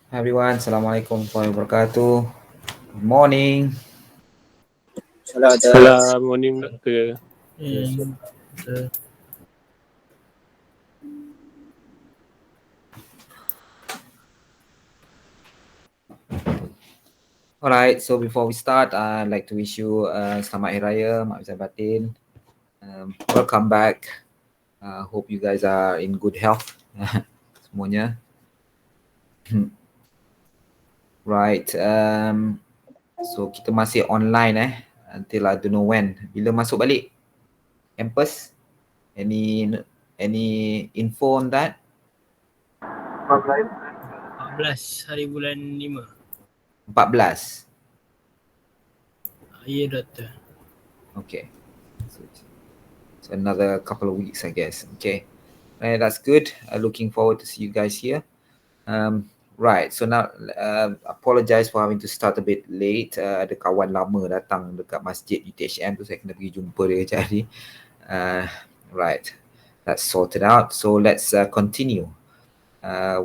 Hi everyone, Assalamualaikum warahmatullahi wabarakatuh. Good morning. Hello, the Salam, morning doctor. yes, And the Alright, so before we start, I'd like to wish you Selamat Hari Raya, Mak Zai Batin. Welcome back. Hope you guys are in good health. Semuanya. Right, so kita masih online until I don't know when. Bila masuk balik campus? Any info on that? 14 hari bulan 5. 14. Ya, doktor. Okay. So another couple of weeks, I guess. Okay. That's good. Looking forward to see you guys here. Right. So now, apologize for having to start a bit late. Ada kawan lama datang dekat masjid UTHM tu, saya kena pergi jumpa dia kejap tadi. Right. That's sorted out. So let's continue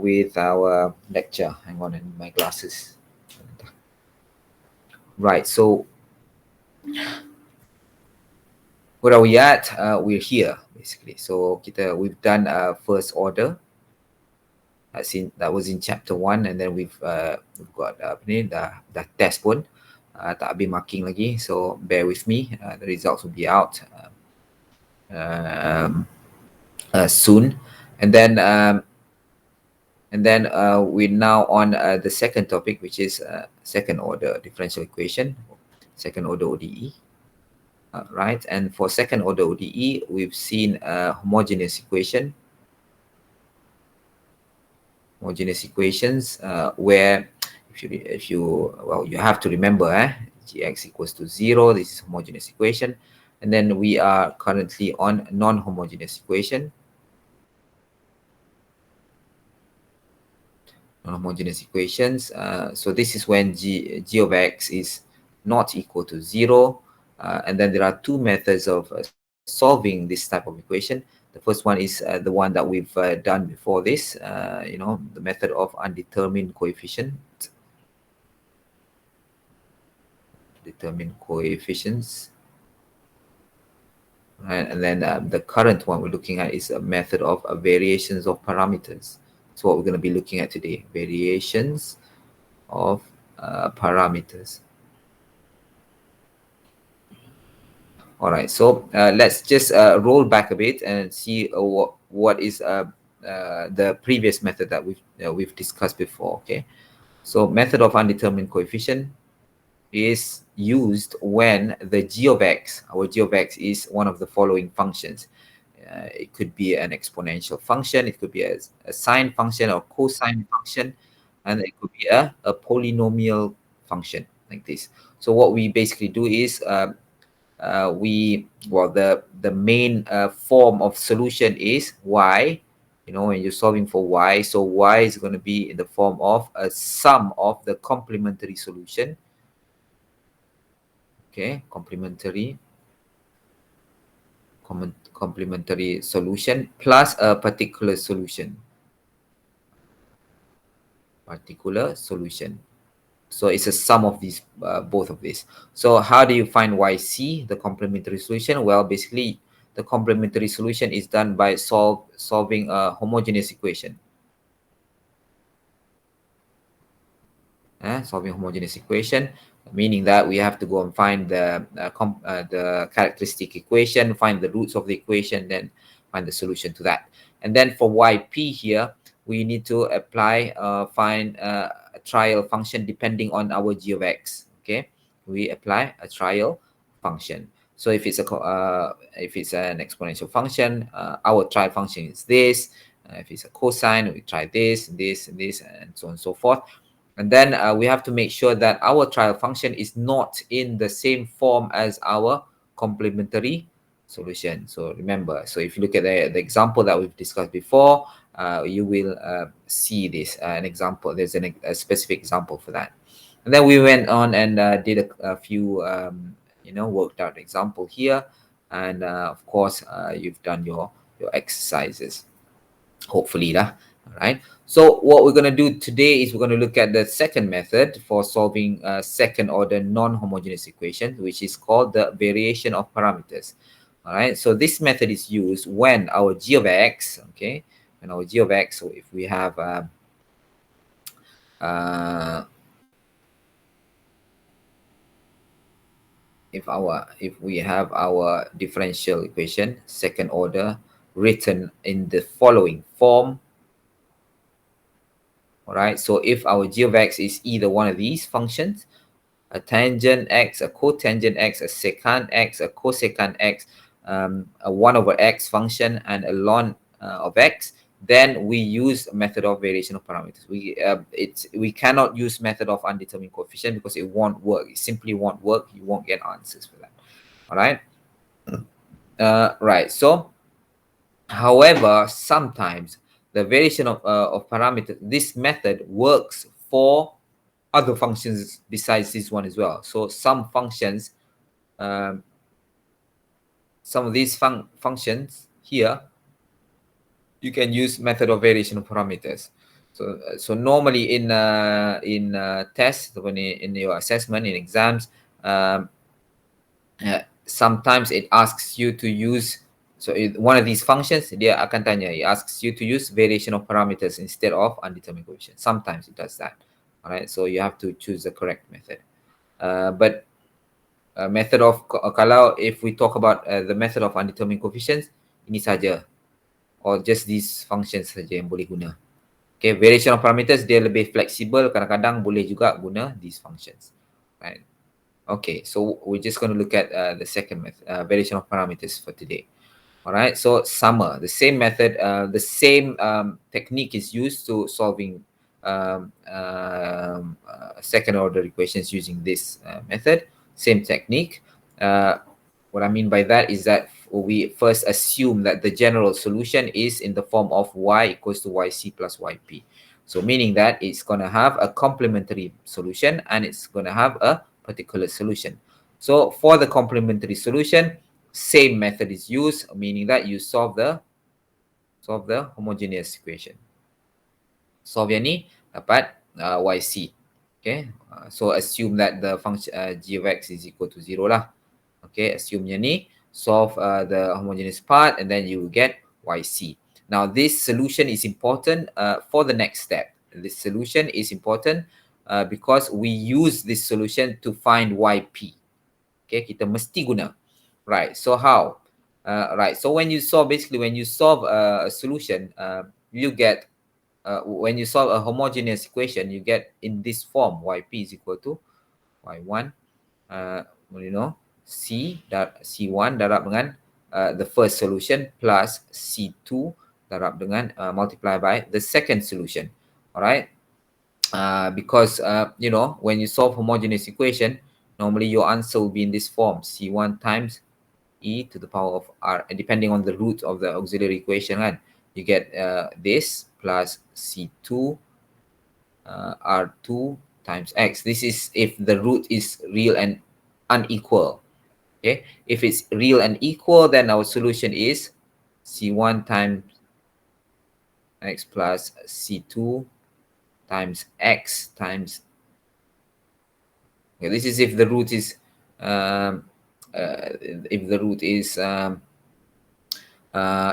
with our lecture. Hang on, I need my glasses. Right. So where are we at? We're here basically. So we've done first order. That was in chapter 1, and then we've got dah test pun tak habis marking lagi, so bear with me. The results will be out soon, and then we're now on the second topic, which is second order differential equation, second order ODE. Right, and for second order ODE, we've seen homogeneous equations where if you you have to remember gx equals to 0. This is homogeneous equation, and then we are currently on non-homogeneous equation. Non-homogeneous equations. So this is when g of x is not equal to 0, and then there are two methods of solving this type of equation. The first one is the one that we've done before this, the method of undetermined coefficient. Determine coefficients. Right, and then the current one we're looking at is a method of variations of parameters. So what we're going to be looking at today, variations of parameters. All right, so let's just roll back a bit and see what is the previous method that we've discussed before. Okay, so method of undetermined coefficient is used when the g of x, our g of x, is one of the following functions. It could be an exponential function, it could be a sine function or cosine function, and it could be a polynomial function like this. So what we basically do is the main form of solution is y. When you're solving for y, so y is going to be in the form of a sum of the complementary solution. Okay, complementary solution plus a particular solution. So it's a sum of these, both of these. So how do you find YC, the complementary solution? Well, basically, the complementary solution is done by solving a homogeneous equation. Solving homogeneous equation, meaning that we have to go and find the characteristic equation, find the roots of the equation, then find the solution to that. And then for YP here, we need to apply, find a trial function depending on our g of x. Okay, we apply a trial function. So if it's an exponential function, our trial function is this. If it's a cosine, we try this, this, and this, and so on and so forth. And then we have to make sure that our trial function is not in the same form as our complementary solution. So remember, so if you look at the example that we've discussed before, you will see this, an example. There's a specific example for that. And then we went on and did a few, worked out example here. And of course, you've done your exercises, hopefully lah. All right. So what we're going to do today is we're going to look at the second method for solving second order non-homogeneous equation, which is called the variation of parameters. All right. So this method is used when our g of x, okay, when our g of x, so if we have if we have our differential equation second order written in the following form. All right, so if our g of x is either one of these functions, a tangent x, a cotangent x, a secant x, a cosecant x, a 1 over x function, and a ln of x, then we use a method of variation of parameters. We cannot use method of undetermined coefficient because it won't work. It simply won't work. You won't get answers for that. All right. Right. So, however, sometimes the variation of parameters, this method works for other functions besides this one as well. So some functions, some of these functions here, you can use method of variation of parameters. So normally in tests, when in your assessment in exams, sometimes it asks you to use. So one of these functions, dia akan tanya, it asks you to use variation of parameters instead of undetermined coefficient. Sometimes it does that. All right, so you have to choose the correct method. But method of kalau if we talk about the method of undetermined coefficients, ini saja, or just these functions saja yang boleh guna. Okay, variation of parameters dia lebih fleksibel, kadang-kadang boleh juga guna these functions. Right. Okay, so we're just going to look at the second method, variation of parameters for today. All right, so summer, the same method, the same technique is used to solving second order equations using this method. Same technique. What I mean by that is that we first assume that the general solution is in the form of y equals to yc plus yp. So meaning that it's going to have a complementary solution and it's going to have a particular solution. So for the complementary solution, same method is used, meaning that you solve the homogeneous equation. Solve yang ni dapat yc. Okay, so assume that the function g of x is equal to 0 lah. Okay, assume yang ni, solve the homogeneous part, and then you will get yc. Now this solution is important for the next step. This solution is important because we use this solution to find yp. Okay, kita mesti guna. Right, so how? Right, so when you solve a solution, you get, when you solve a homogeneous equation, you get in this form, yp is equal to y1, C1 darab dengan the first solution plus C2 darab dengan multiply by the second solution. Alright, because when you solve homogeneous equation, normally your answer will be in this form, C1 times e to the power of r, depending on the root of the auxiliary equation, right? You get this plus C2 r2 times x. This is if the root is real and unequal. Okay, if it's real and equal, then our solution is C1 times x plus C2 times x times. Okay, this is if the root is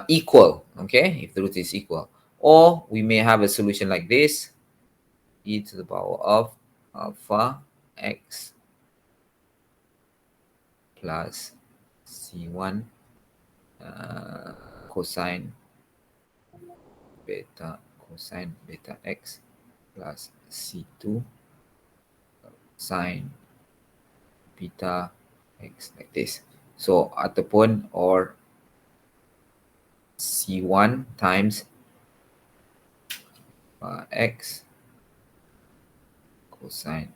equal. Okay, if the root is equal, or we may have a solution like this: e to the power of alpha x plus C1 cosine beta x plus C2 sine beta x, like this. So ataupun or C1 times x cosine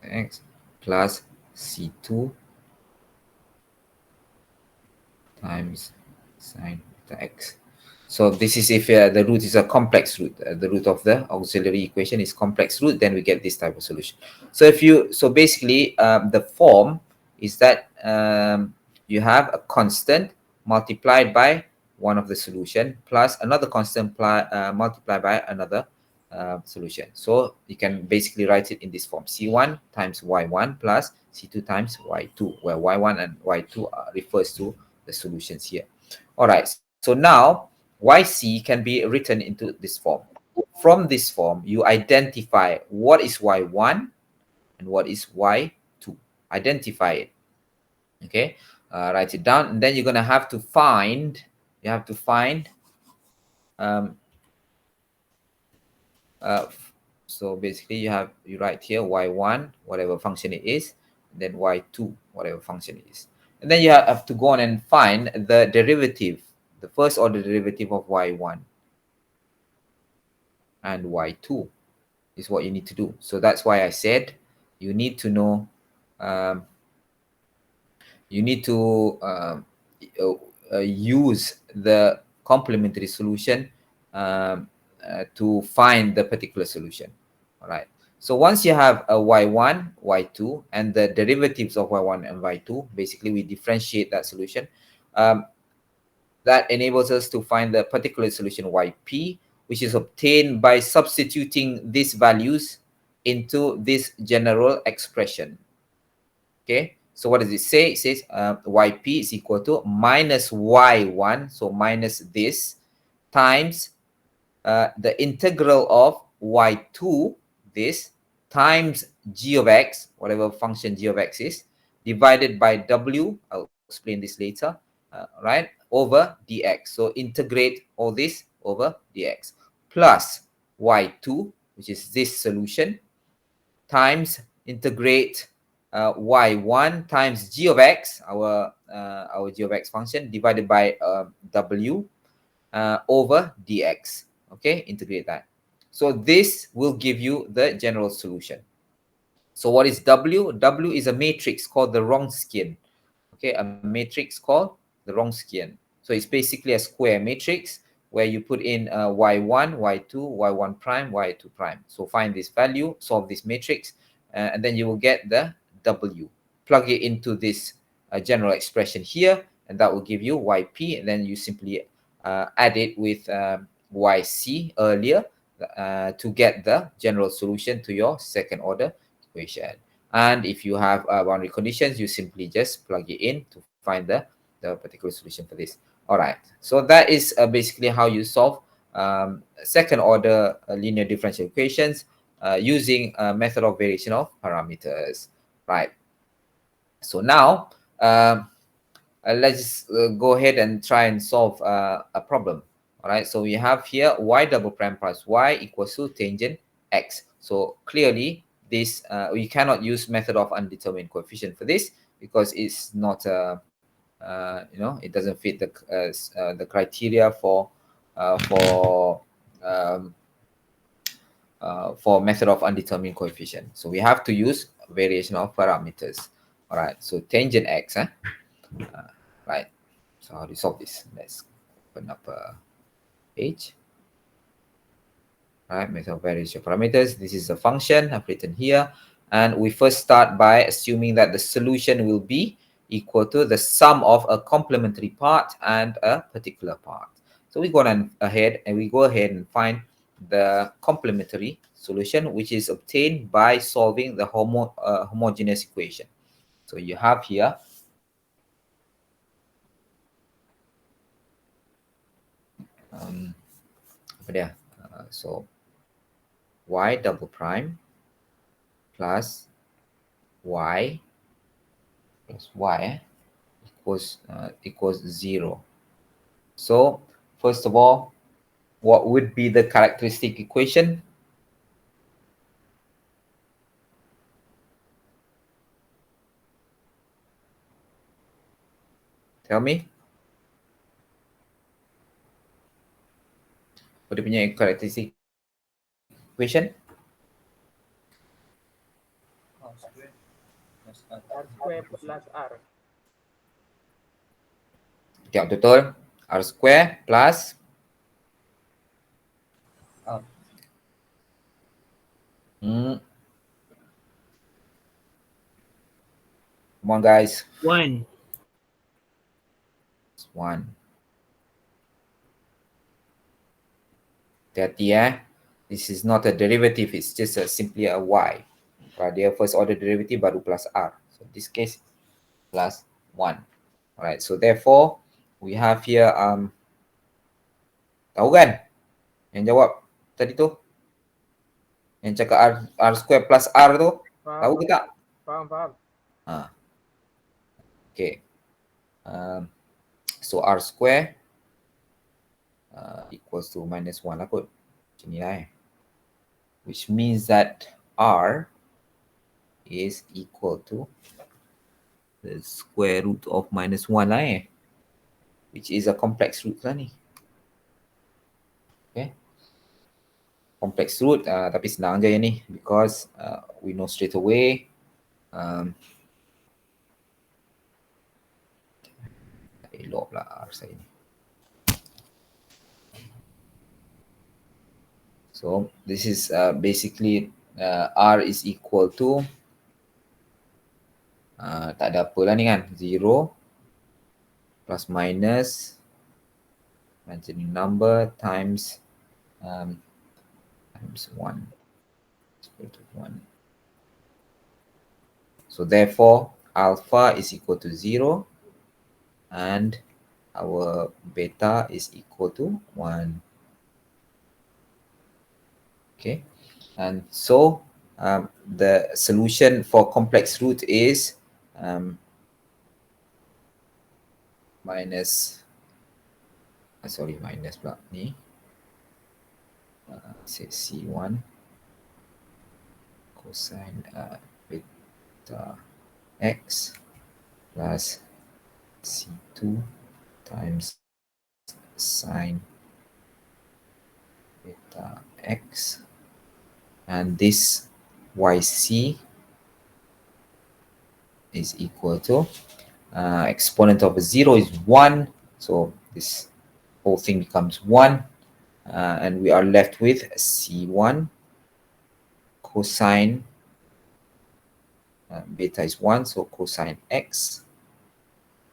x plus C2 times sine beta x. So this is if the root is a complex root. The root of the auxiliary equation is complex root, then we get this type of solution. So basically the form is that you have a constant multiplied by one of the solution plus another constant multiplied by another solution. So you can basically write it in this form: C1 times Y1 plus C2 times Y2, where Y1 and Y2 refers to the solutions here. All right, so now YC can be written into this form. From this form, you identify what is Y1 and what is Y2. Identify it. Okay, write it down, and then you're gonna have to find. You have to find. So basically, you write here Y1, whatever function it is, and then Y2, whatever function it is, and then you have to go on and find the derivative, the first order derivative of Y1 and Y2 is what you need to do. So that's why I said you need to know. You need to use the complementary solution to find the particular solution. All right. So once you have a y1, y2, and the derivatives of y1 and y2, basically we differentiate that solution. That enables us to find the particular solution yp, which is obtained by substituting these values into this general expression. Okay. So what does it say? It says yp is equal to minus y1, so minus this, times the integral of y2, this, times g of x, whatever function g of x is, divided by w, I'll explain this later, right, over dx. So integrate all this over dx, plus y2, which is this solution, times integrate y1 times g of x, our g of x function, divided by w over dx. Okay, integrate that. So this will give you the general solution. So what is w? W is a matrix called the Wronskian. Okay, a matrix called the Wronskian. So it's basically a square matrix where you put in y1, y2, y1 prime, y2 prime. So find this value, solve this matrix, and then you will get the w. Plug it into this general expression here, and that will give you yp, and then you simply add it with yc earlier to get the general solution to your second order equation. And if you have boundary conditions, you simply just plug it in to find the particular solution for this. All right, so that is basically how you solve second order linear differential equations using a method of variation of parameters, right? So now let's go ahead and try and solve a problem. All right, so we have here y double prime plus y equals to tangent x. So clearly this we cannot use method of undetermined coefficient for this because it's not it doesn't fit the criteria for method of undetermined coefficient. So we have to use variation of parameters. All right, so tangent x, right? So how do you solve this? Let's open up a page. All right, method of variation of parameters. This is the function I've written here, and we first start by assuming that the solution will be equal to the sum of a complementary part and a particular part. So we go ahead and find the complementary solution, which is obtained by solving the homogeneous equation. So you have here so y double prime plus y equals 0. So first of all, what would be the characteristic equation? Tell me. What do you mean characteristic equation? R square plus R. Jawab betul. R square plus Come on, guys. 1. 1. Hati-hati this is not a derivative, it's just simply a y. Kalau dia first order derivative baru plus r. So in this case plus 1. Alright, so therefore we have here tahu kan yang jawab tadi tu? Yang cakap r square plus r tu, tahu ke tak? Faham. Okay. So r square equals to minus 1 lah kot. Macam ni lah which means that r is equal to the square root of minus 1 lah which is a complex root lah ni. Okay. Complex root tapi senang je yang ni because we know straight away elok pula r saya ni. So this is basically r is equal to tak ada apa lah ni kan, 0 plus minus imaginary number times 1 equal to 1. So therefore alpha is equal to 0 and our beta is equal to 1. Okay, and so the solution for complex root is minus pula ni say C1 cosine beta x plus C2 times sine beta x, and this yc is equal to exponent of 0 is 1, so this whole thing becomes 1 and we are left with C1 cosine beta is 1, so cosine x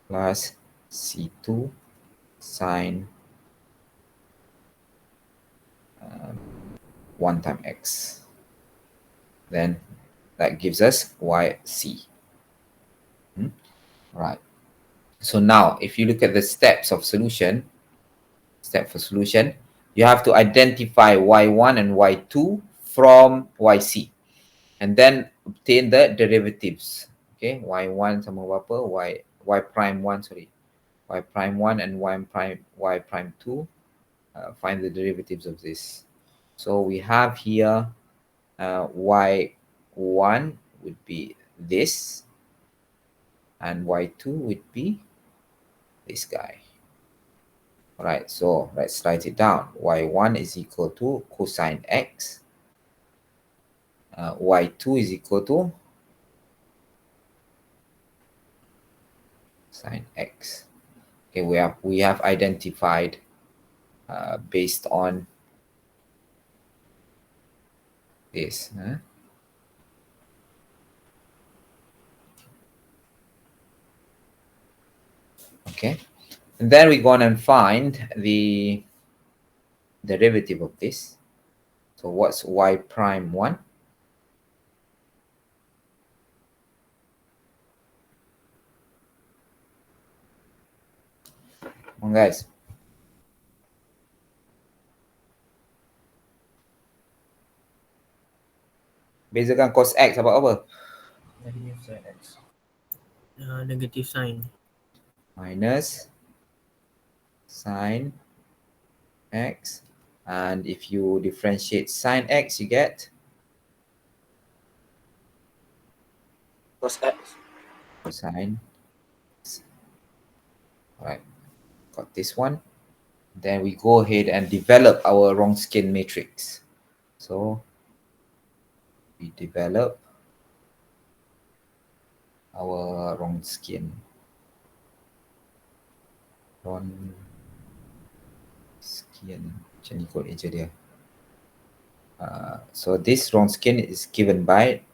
plus C2 sine 1 times x. Then that gives us yc. Right. So now if you look at the steps for solution, you have to identify y1 and y2 from yc and then obtain the derivatives. Okay, y1 sama berapa? y prime 1, sorry. Y prime 1 and y prime 2. Find the derivatives of this. So we have here y1 would be this and y2 would be this guy. All right, so let's write it down. y1 is equal to cosine x. Y2 is equal to sine x. Okay, we have identified based on this. Okay, and then we go on and find the derivative of this. So what's y prime 1? Come on, guys. Bezakan cos x apa? Negative sin x. Negative sin. Minus sine x, and if you differentiate sine x, you get Cos x. cosine x. All right, got this one. Then we go ahead and develop our Wronskian matrix. So we develop our Wronskian. Macam ni kot eja dia. So this Wronskian is given by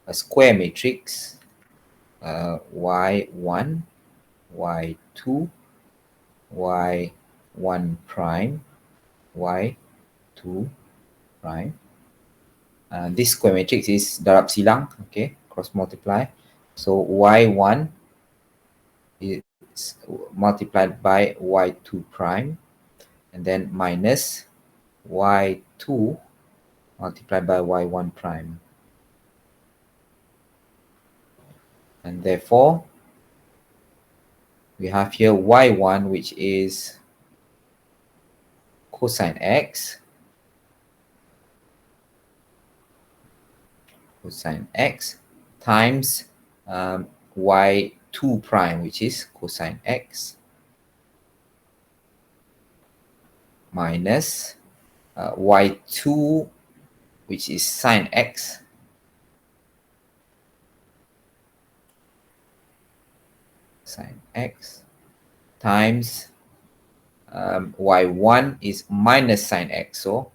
a square matrix y1, y2, y1 prime, y1 2 prime. This square matrix is darab silang, okay, cross multiply. So y1 is multiplied by y2 prime, and then minus y2 multiplied by y1 prime. And therefore, we have here y1, which is cosine x, times y2 prime, which is cosine x, minus y2, which is sine x, times y1 is minus sine x. So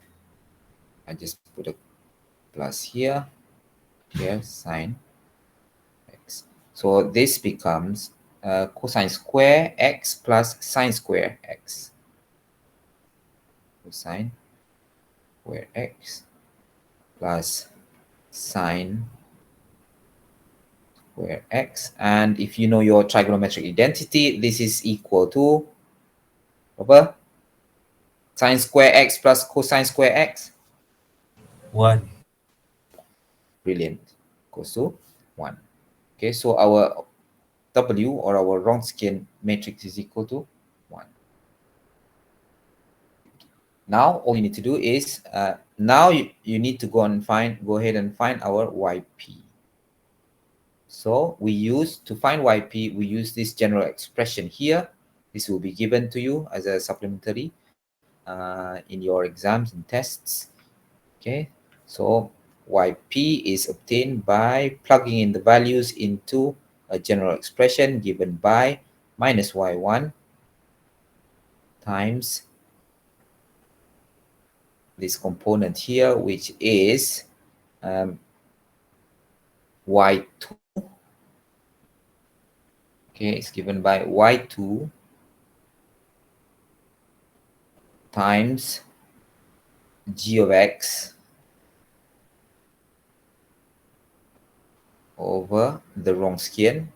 I just put a plus here, sine x. So this becomes cosine square x plus sine square x. Cosine square x plus sine square x. And if you know your trigonometric identity, this is equal to apa? Sine square x plus cosine square x. 1. Brilliant. Equals to 1. Okay, so our W or our Wronskian matrix is equal to 1. Now all you need to do is now you need to go ahead and find our YP. So we find YP, we use this general expression here. This will be given to you as a supplementary in your exams and tests. Okay, so YP is obtained by plugging in the values into a general expression given by minus Y1 times this component here, which is Y2. Okay, it's given by Y2 times G of X over the Wronskian,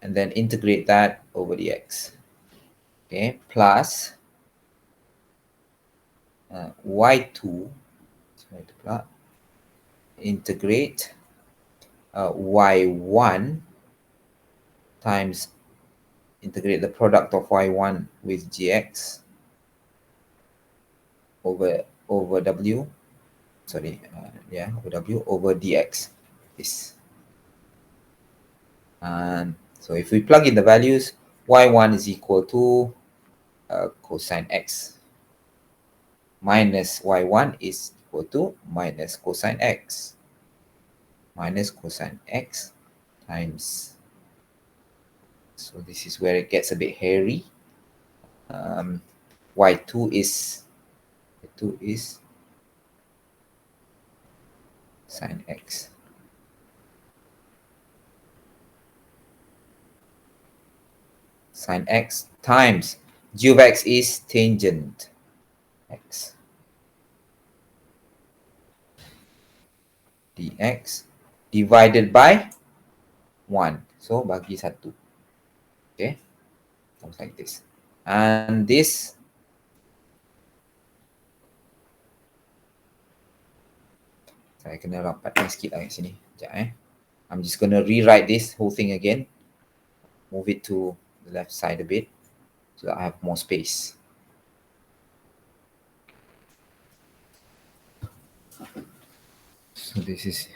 and then integrate that over the X. Okay, plus Y2, integrate Y1 times integrate the product of Y1 with GX over W, over W over DX. This. And so if we plug in the values, Y1 is equal to cosine X minus Y1 is equal to minus cosine X times, so this is where it gets a bit hairy. Y2 is sine X. Sine X times G of X is tangent X. Dx divided by 1. So bagi 1. Okay. Comes like this. And this saya kena rapatkan sikit lah kat sini. Sekejap I'm just going to rewrite this whole thing again. Move it to the left side a bit so that I have more space. So this is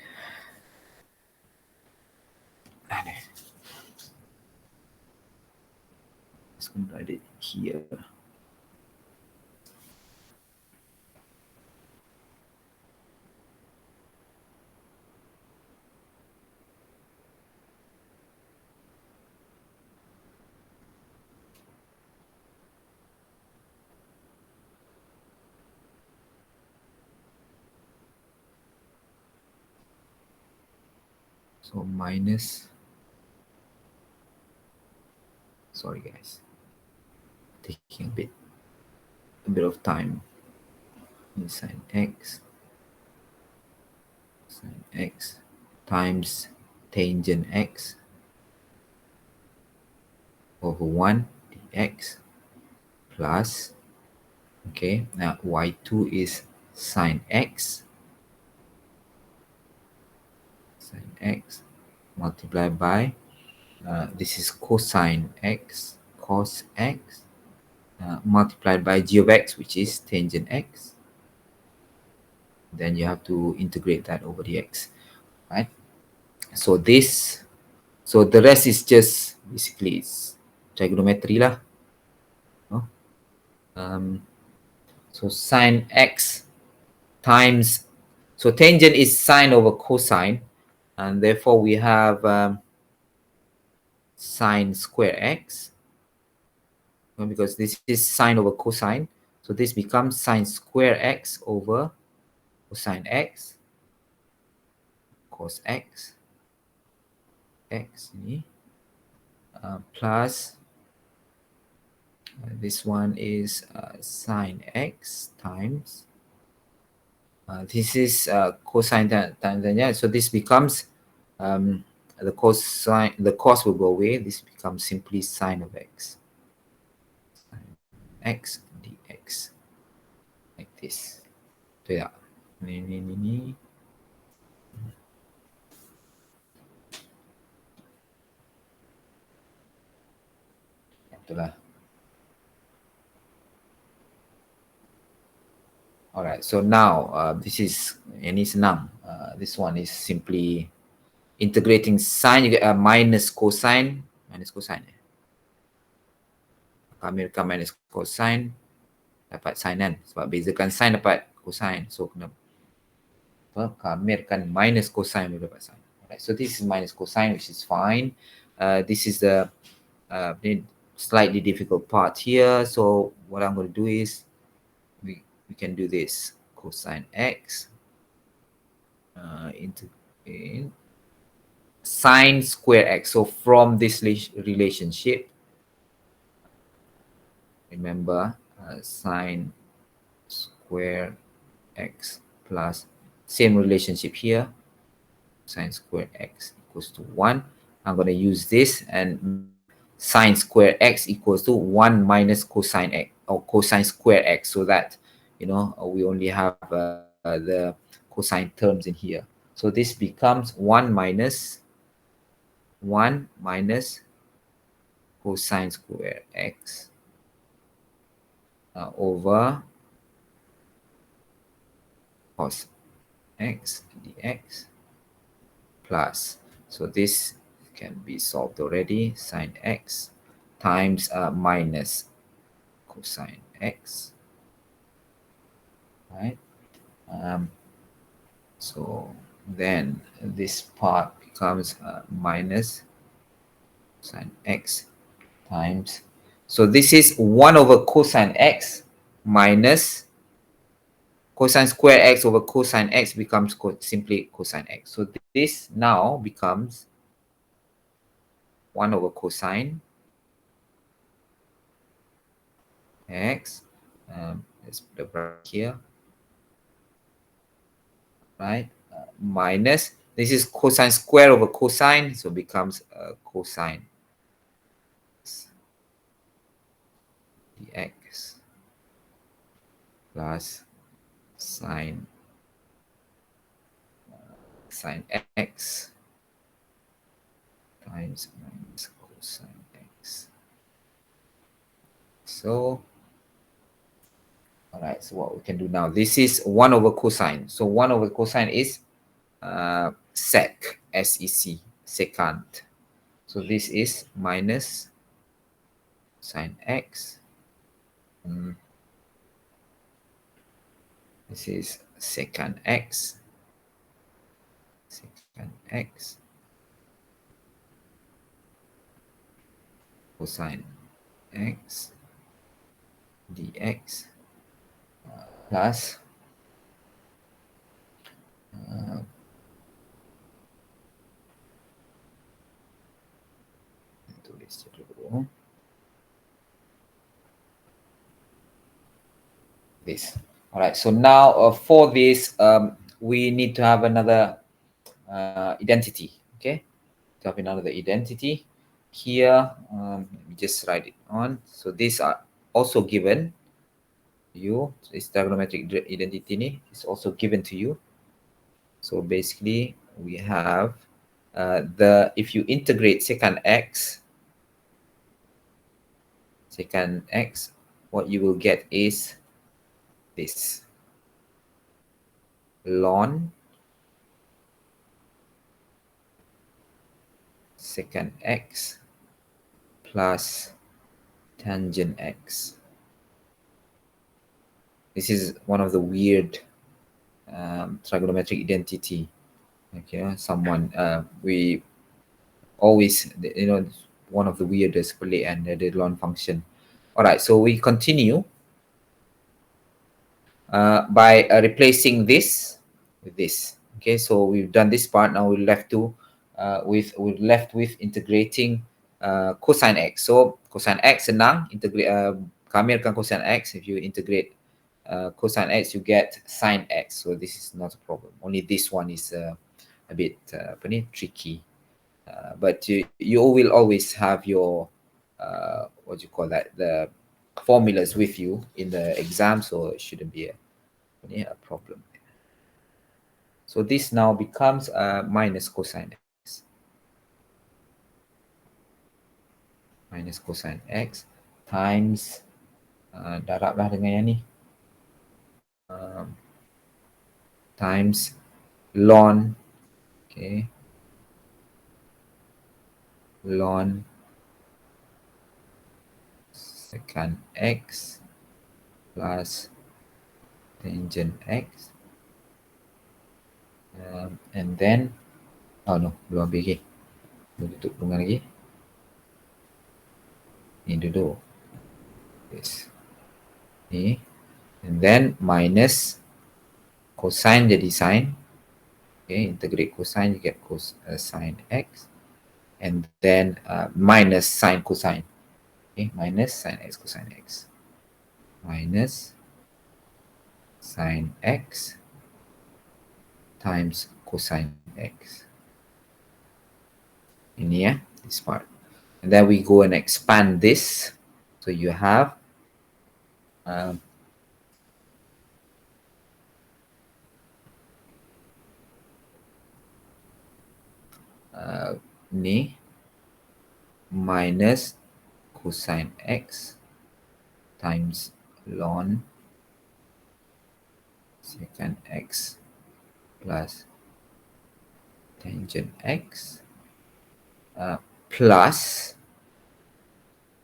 just going to write it here. So minus, sorry guys, taking a bit a bit of time. Sine x times tangent x over 1 dx plus, okay, now y2 is sine x multiplied by, this is cosine x, cos x, multiplied by g of x, which is tangent x. Then you have to integrate that over the x, right? So this, so the rest is just basically it's trigonometry lah. No? So sine x times, so tangent is sine over cosine, and therefore we have sine square x, because this is sine over cosine, so this becomes sine square x over cosine x, cos x, ini, plus this one is sine x times, this is cosine tangent, so this becomes the cosine, the cos will go away, this becomes simply sine of x, sine x dx, like this. So yeah, ini. Itulah. Alright, so now this is ini senang. This one is simply integrating sine, you get minus cosine. Kamirkan minus cosine, dapat sine kan? Sebab bezakan sine dapat cosine. So kena kamirkan minus cosine boleh dapat sine. Alright, so this is minus cosine, which is fine. This is the slightly difficult part here. So what I'm going to do is we can do this cosine x into sine square x. So from this relationship, remember sine square x plus same relationship here, sine square x equals to 1. I'm going to use this, and sine square x equals to 1 minus cosine x, or cosine square x, so that, you know, we only have the cosine terms in here. So this becomes 1 minus cosine square x over cos x dx plus, so this can be solved already, sine x times minus cosine x, right? So then this part becomes minus sine x times, so this is 1 over cosine x minus cosine square x over cosine x becomes simply cosine x. So this now becomes 1 over cosine x, let's put the bracket here, right, minus, this is cosine square over cosine, so becomes cosine dx plus sine x times minus cosine x. So all right, so what we can do now, this is 1 over cosine, so 1 over cosine is sec, sec, secant, so this is minus sine x, this is secant x cosine x dx plus tulis dulu, this. All right, so now for this, we need to have another identity. Okay, to have another identity here. Let me just write it on. So these are also given to you. This trigonometric identity is also given to you. So basically, we have if you integrate secant x, what you will get is this ln secant x plus tangent x. This is one of the weird trigonometric identity. Okay, someone we always, one of the weirdest and the ln function. All right, so we continue by replacing this with this. Okay, so we've done this part. Now we're left with integrating cosine x. So cosine x senang, integrate kami akan cosine x. If you integrate cosine x, you get sine x. So this is not a problem. Only this one is a bit tricky. But you will always have your what do you call that, the formulas with you in the exam, so it shouldn't be a problem. So this now becomes minus cosine x. Minus cosine x times darablah dengan yang ni, times ln, okay, ln secant x plus tangent x, and then belum habis lagi, belum tutup dengan lagi ni dulu, yes ni, and then minus cosine jadi sine. Okay, integrate cosine, you get sine x, and then minus sine cosine. Okay, minus sine x cosine x, minus sine x times cosine x. Ini ya, this part. And then we go and expand this. So you have ni minus cosine x times ln secant x plus tangent x plus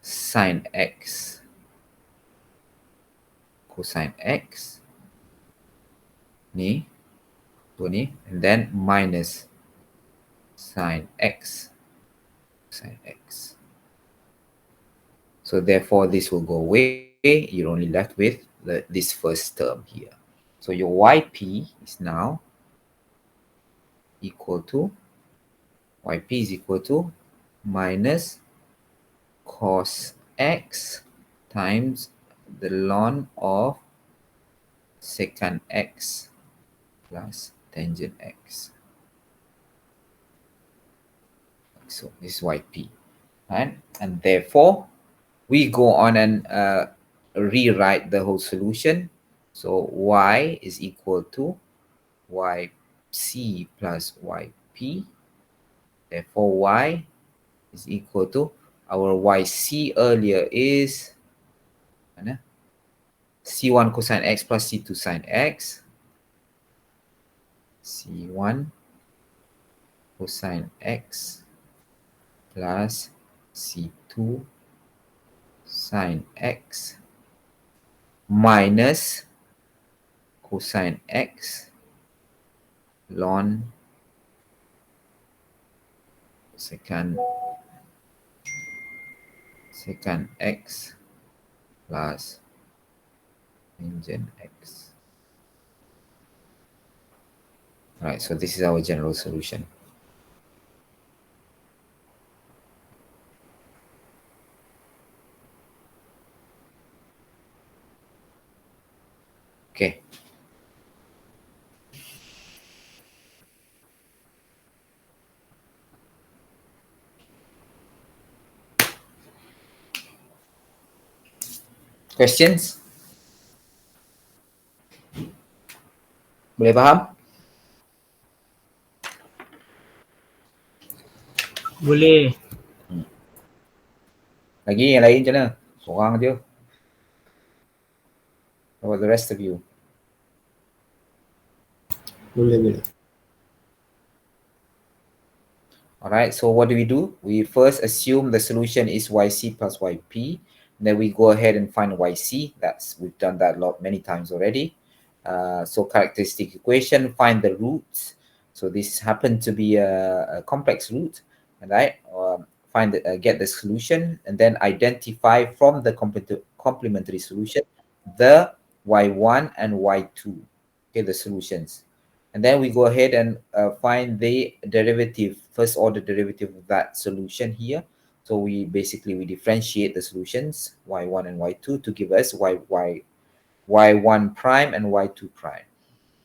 sine x cosine x ni, and then minus sine x cosine x. So therefore this will go away. You're only left with this first term here. So your yp is now equal to minus cos x times the ln of secant x plus tangent x. So this is yp, right? And therefore we go on and rewrite the whole solution. So y is equal to yc plus yp. Therefore y is equal to, our yc earlier is c1 cosine x plus c2 sine x, c1 cosine x plus c2 sine x minus cosine x ln secant x plus tangent x. All right, so this is our general solution. Okay. Questions? Boleh faham? Boleh. Lagi yang lain macam mana? Seorang je. How about the rest of you? Boleh. Alright, so what do? We first assume the solution is yc plus yp. Then we go ahead and find yc. We've done that many times already. So characteristic equation, find the roots. So this happened to be a complex root, right? Get the solution and then identify from the complementary solution the y1 and y2. Okay, the solutions. And then we go ahead and find the derivative, first order derivative of that solution here. So we differentiate the solutions, y1 and y2, to give us y1 prime and y2 prime.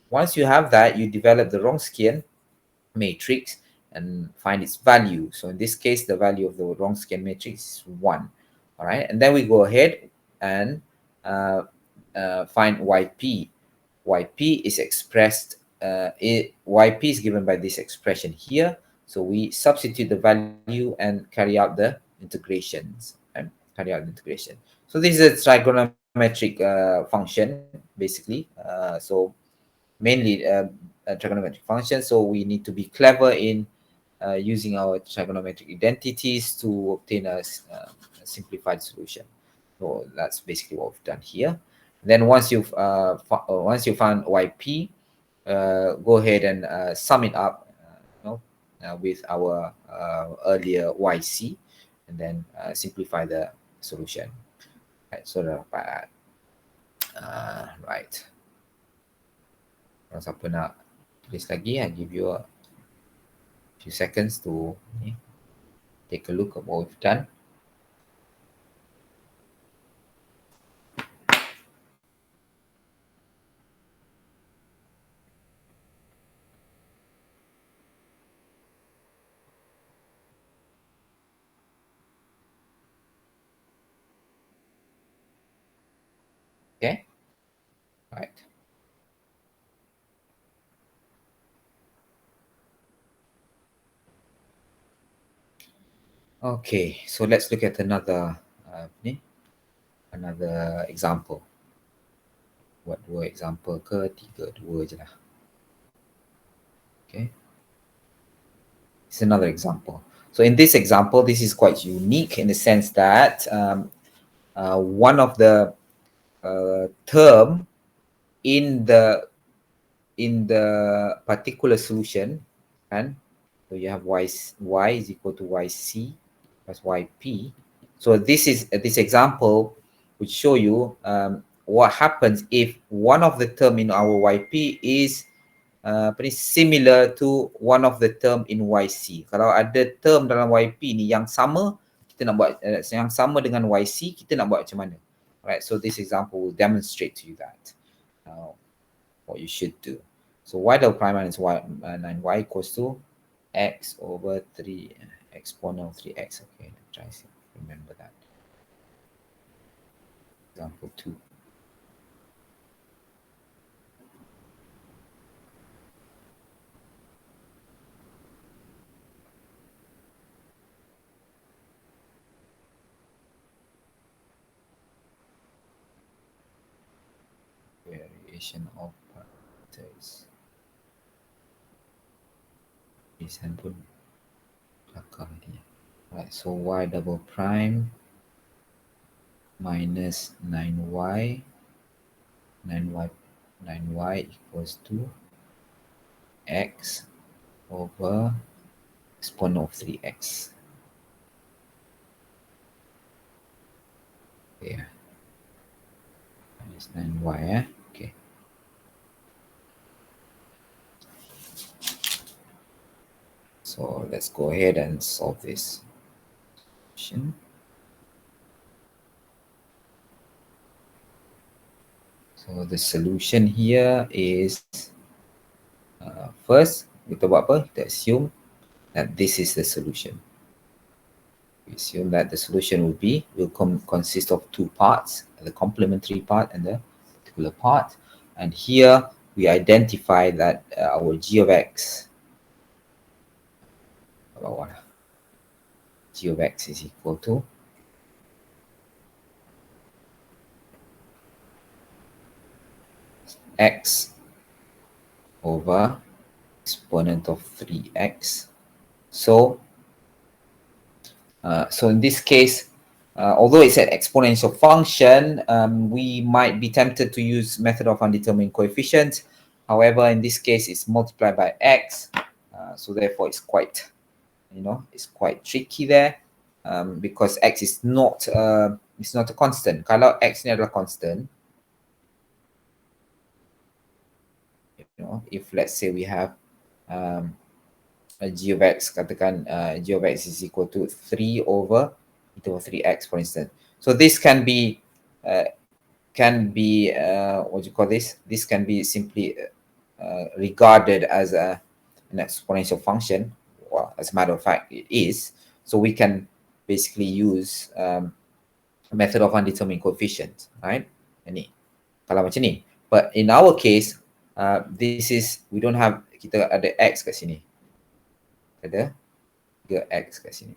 Once you have that, you develop the Wronskian matrix and find its value. So in this case, the value of the Wronskian matrix is 1. All right, and then we go ahead and find yp. Yp is expressed, yp is given by this expression here. So we substitute the value and carry out the integrations. So this is a trigonometric function, basically. So mainly a trigonometric function. So we need to be clever in using our trigonometric identities to obtain a simplified solution. So that's basically what we've done here. Then once you found yp, go ahead and sum it up, with our earlier yc, and then simplify the solution. Right, so right. Kalau siapa nak tulis lagi, I give you a few seconds to take a look at what we've done. Okay, right. Okay, so let's look at another example. Buat 2 example ke 3, 2 je lah. Okay, it's another example. So in this example, this is quite unique in the sense that one of the term in the particular solution, and so you have y is equal to yc plus yp. So this example would show you what happens if one of the term in our yp is similar to one of the term in yc. Kalau ada term dalam yp ni yang sama, kita nak buat yang sama dengan yc, kita nak buat macam mana? Right, so this example will demonstrate to you that what you should do. So y double prime minus y 9y equals to x over 3 exponent of 3x. Okay, try to remember that. Example 2. Variation of parameters. This handphone kelakar ni. Right, so y double prime minus 9y equals to x over exponent of 3x. Yeah, minus 9y. Okay. So let's go ahead and solve this question. So the solution here is first kita buat apa? Kita assume that this is the solution. We assume that the solution will consist of two parts, the complementary part and the particular part. And here we identify that our g of x, g of x is equal to x over exponent of 3x. So in this case, although it's an exponential function, we might be tempted to use method of undetermined coefficient. However, in this case, it's multiplied by x. So therefore, it's quite, it's quite tricky there, because x is not a constant. Kalau x ni adalah constant, if let's say we have a g of x, katakan g of x is equal to 3 over e to the 3x, for instance. So this can be what do you call this? This can be simply regarded as an exponential function. Well, as a matter of fact, it is. So we can basically use a method of undetermined coefficient, right? Ini kalau macam ni. But in our case, we don't have, kita ada x kat sini. Ada 3x kat sini.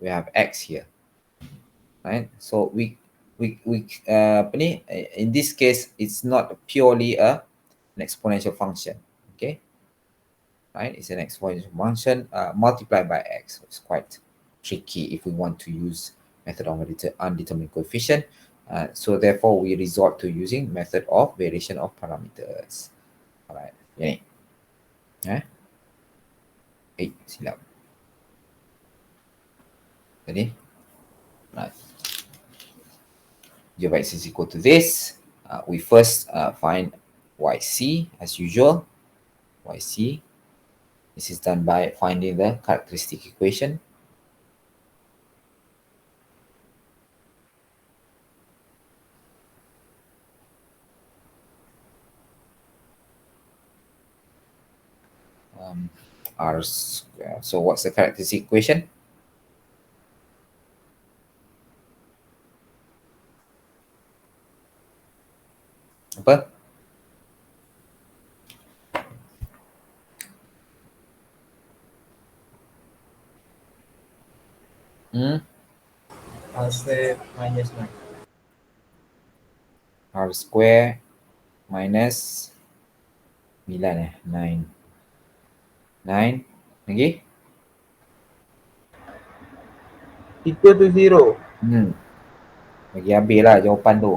We have x here, right? So we in this case, it's not purely an exponential function, okay? Right? It's an exponential function multiplied by x. So it's quite tricky if we want to use method of undetermined coefficient. So therefore, we resort to using method of variation of parameters. All right. Ini. Silap. Tadi. Right. G of x is equal to this. We first find yc as usual. Yc. This is done by finding the characteristic equation. R square. So what's the characteristic equation? Apa? R square minus 9. R square minus 9 9. 9 lagi? Equal to 0. Bagi habis lah jawapan tu.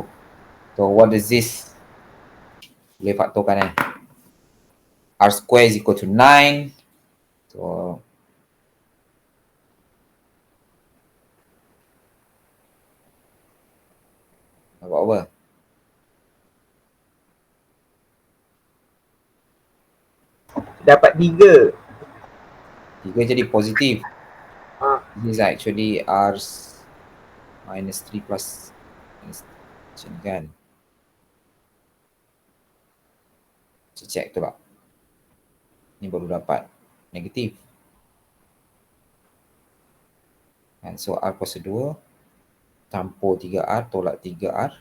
So what is this? Boleh faktorkan R square is equal to 9. So apa? Dapat 3. 3 jadi positif. This is actually R minus 3 plus macam kan. Check tu lah. Ni baru dapat negatif. And so R kuasa 2 campur 3R tolak 3R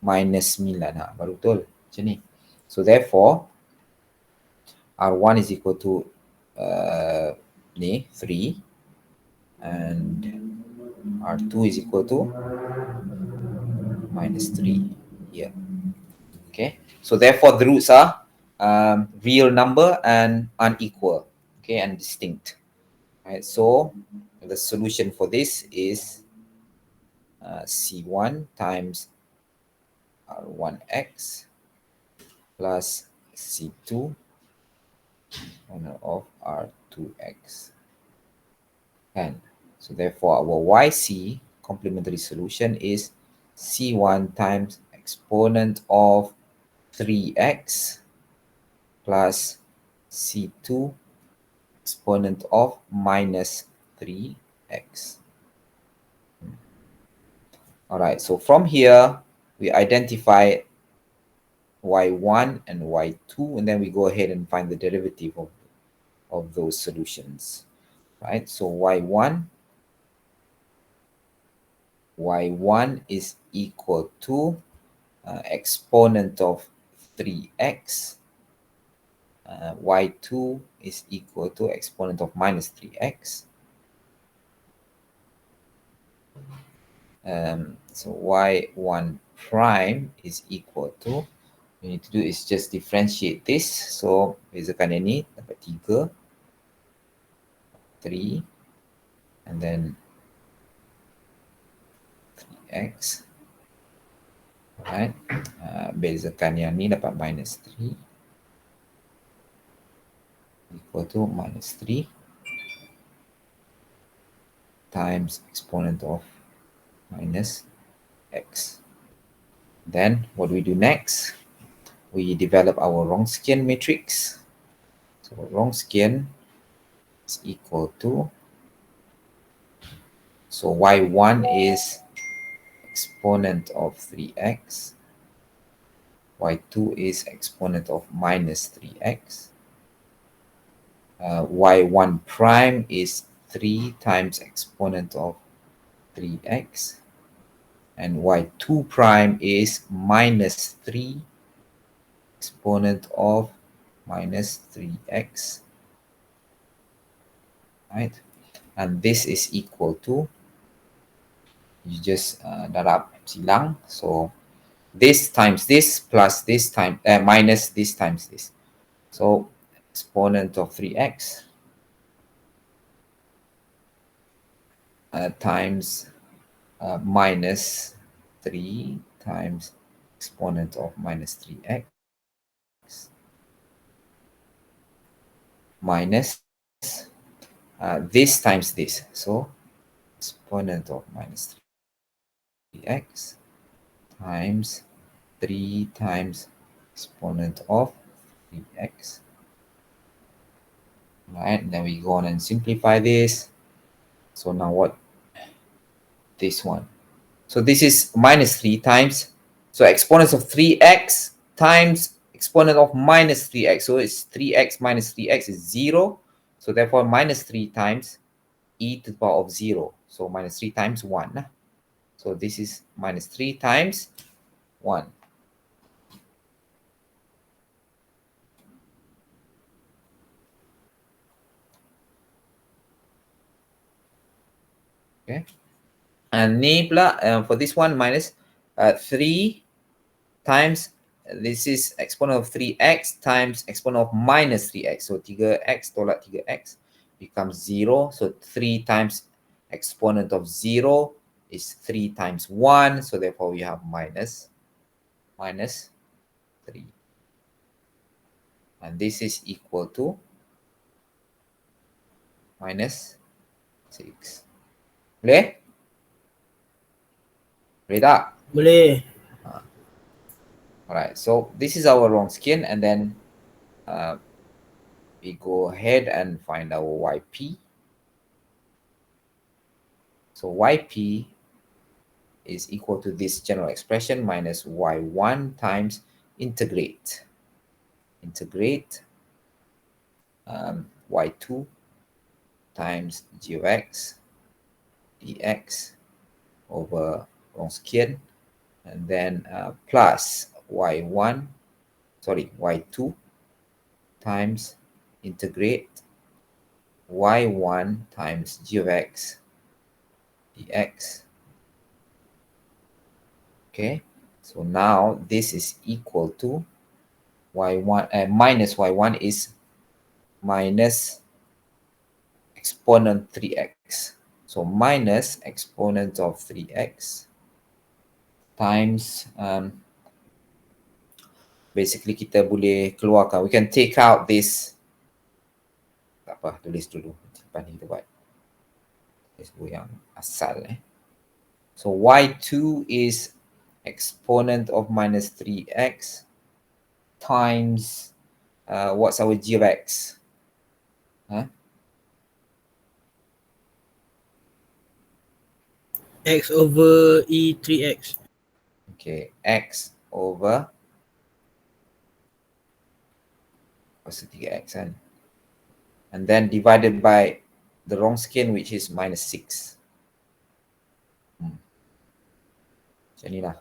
minus 9. Baru betul macam ni. So therefore R1 is equal to ni 3 and R2 is equal to minus 3 here. Okay, so therefore the roots are real number and unequal, okay, and distinct. Right, so the solution for this is C1 times R1x plus C2 of R2x. And so therefore our YC complementary solution is C1 times exponent of 3x plus C2 exponent of minus 3x. All right, so from here we identify y1 and y2, and then we go ahead and find the derivative of those solutions, right? So y1 is equal to exponent of 3x. Y2 is equal to exponent of minus 3x. So y1 prime is equal to, you need to do is just differentiate this. So bezakan yang ni, dapat 3, and then 3x. Alright, bezakan yang ni dapat minus 3 equal to minus 3 times exponent of minus x. Then what do we do next? We develop our Wronskian matrix. So Wronskian is equal to, so y1 is exponent of 3x, y2 is exponent of minus 3x, y1 prime is 3 times exponent of 3x, and y2 prime is minus 3 exponent of minus 3x, right? And this is equal to, you just darab silang, so this times this plus this time minus this times this, so exponent of 3x times minus 3 times exponent of minus 3x minus this times this, so exponent of minus 3x times 3 times exponent of 3x. Right, and then we go on and simplify this. So now what? This one. So this is minus 3 times, so exponents of 3x times exponent of minus 3x. So it's 3x minus 3x is 0. So therefore minus 3 times e to the power of 0. So minus 3 times 1. So this is minus 3 times 1. Okay. And ni pula for this one minus 3 times, this is exponent of 3x times exponent of minus 3x. So 3x tolak 3x becomes 0. So 3 times exponent of 0 is 3 times 1. So therefore we have minus 3. And this is equal to minus 6. Boleh? Boleh tak? Boleh. Alright, so this is our Wronskian, and then we go ahead and find our YP. So YP is equal to this general expression minus y1 times integrate y2 times g of x dx over Wronskian, and then plus y2 times integrate y1 times g of x dx. Okay, so now this is equal to y1 minus y1 is minus exponent 3x. So minus exponent of 3x times basically kita boleh keluarkan, we can take out this, tak apa, tulis dulu lepas ni kita buat yang asal So y2 is exponent of minus 3x times what's our g of x? X over E3X. Okay, x over Kuasa 3x kan. And then divided by the wrong skin, which is minus 6. Macam ni lah.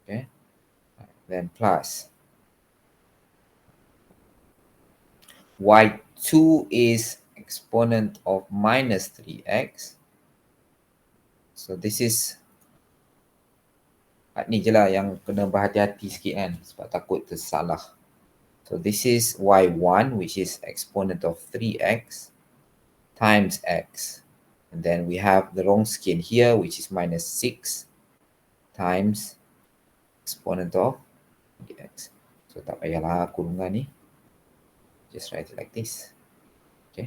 Okay. Then plus y2 is exponent of minus 3x. So this is ni je lah yang kena berhati-hati sikit kan, sebab takut tersalah. So this is y1, which is exponent of 3x times x. And then we have the wrong skin here, which is minus 6 times exponent of dx. So tak payahlah kurungan ni. Just write it like this. Okay.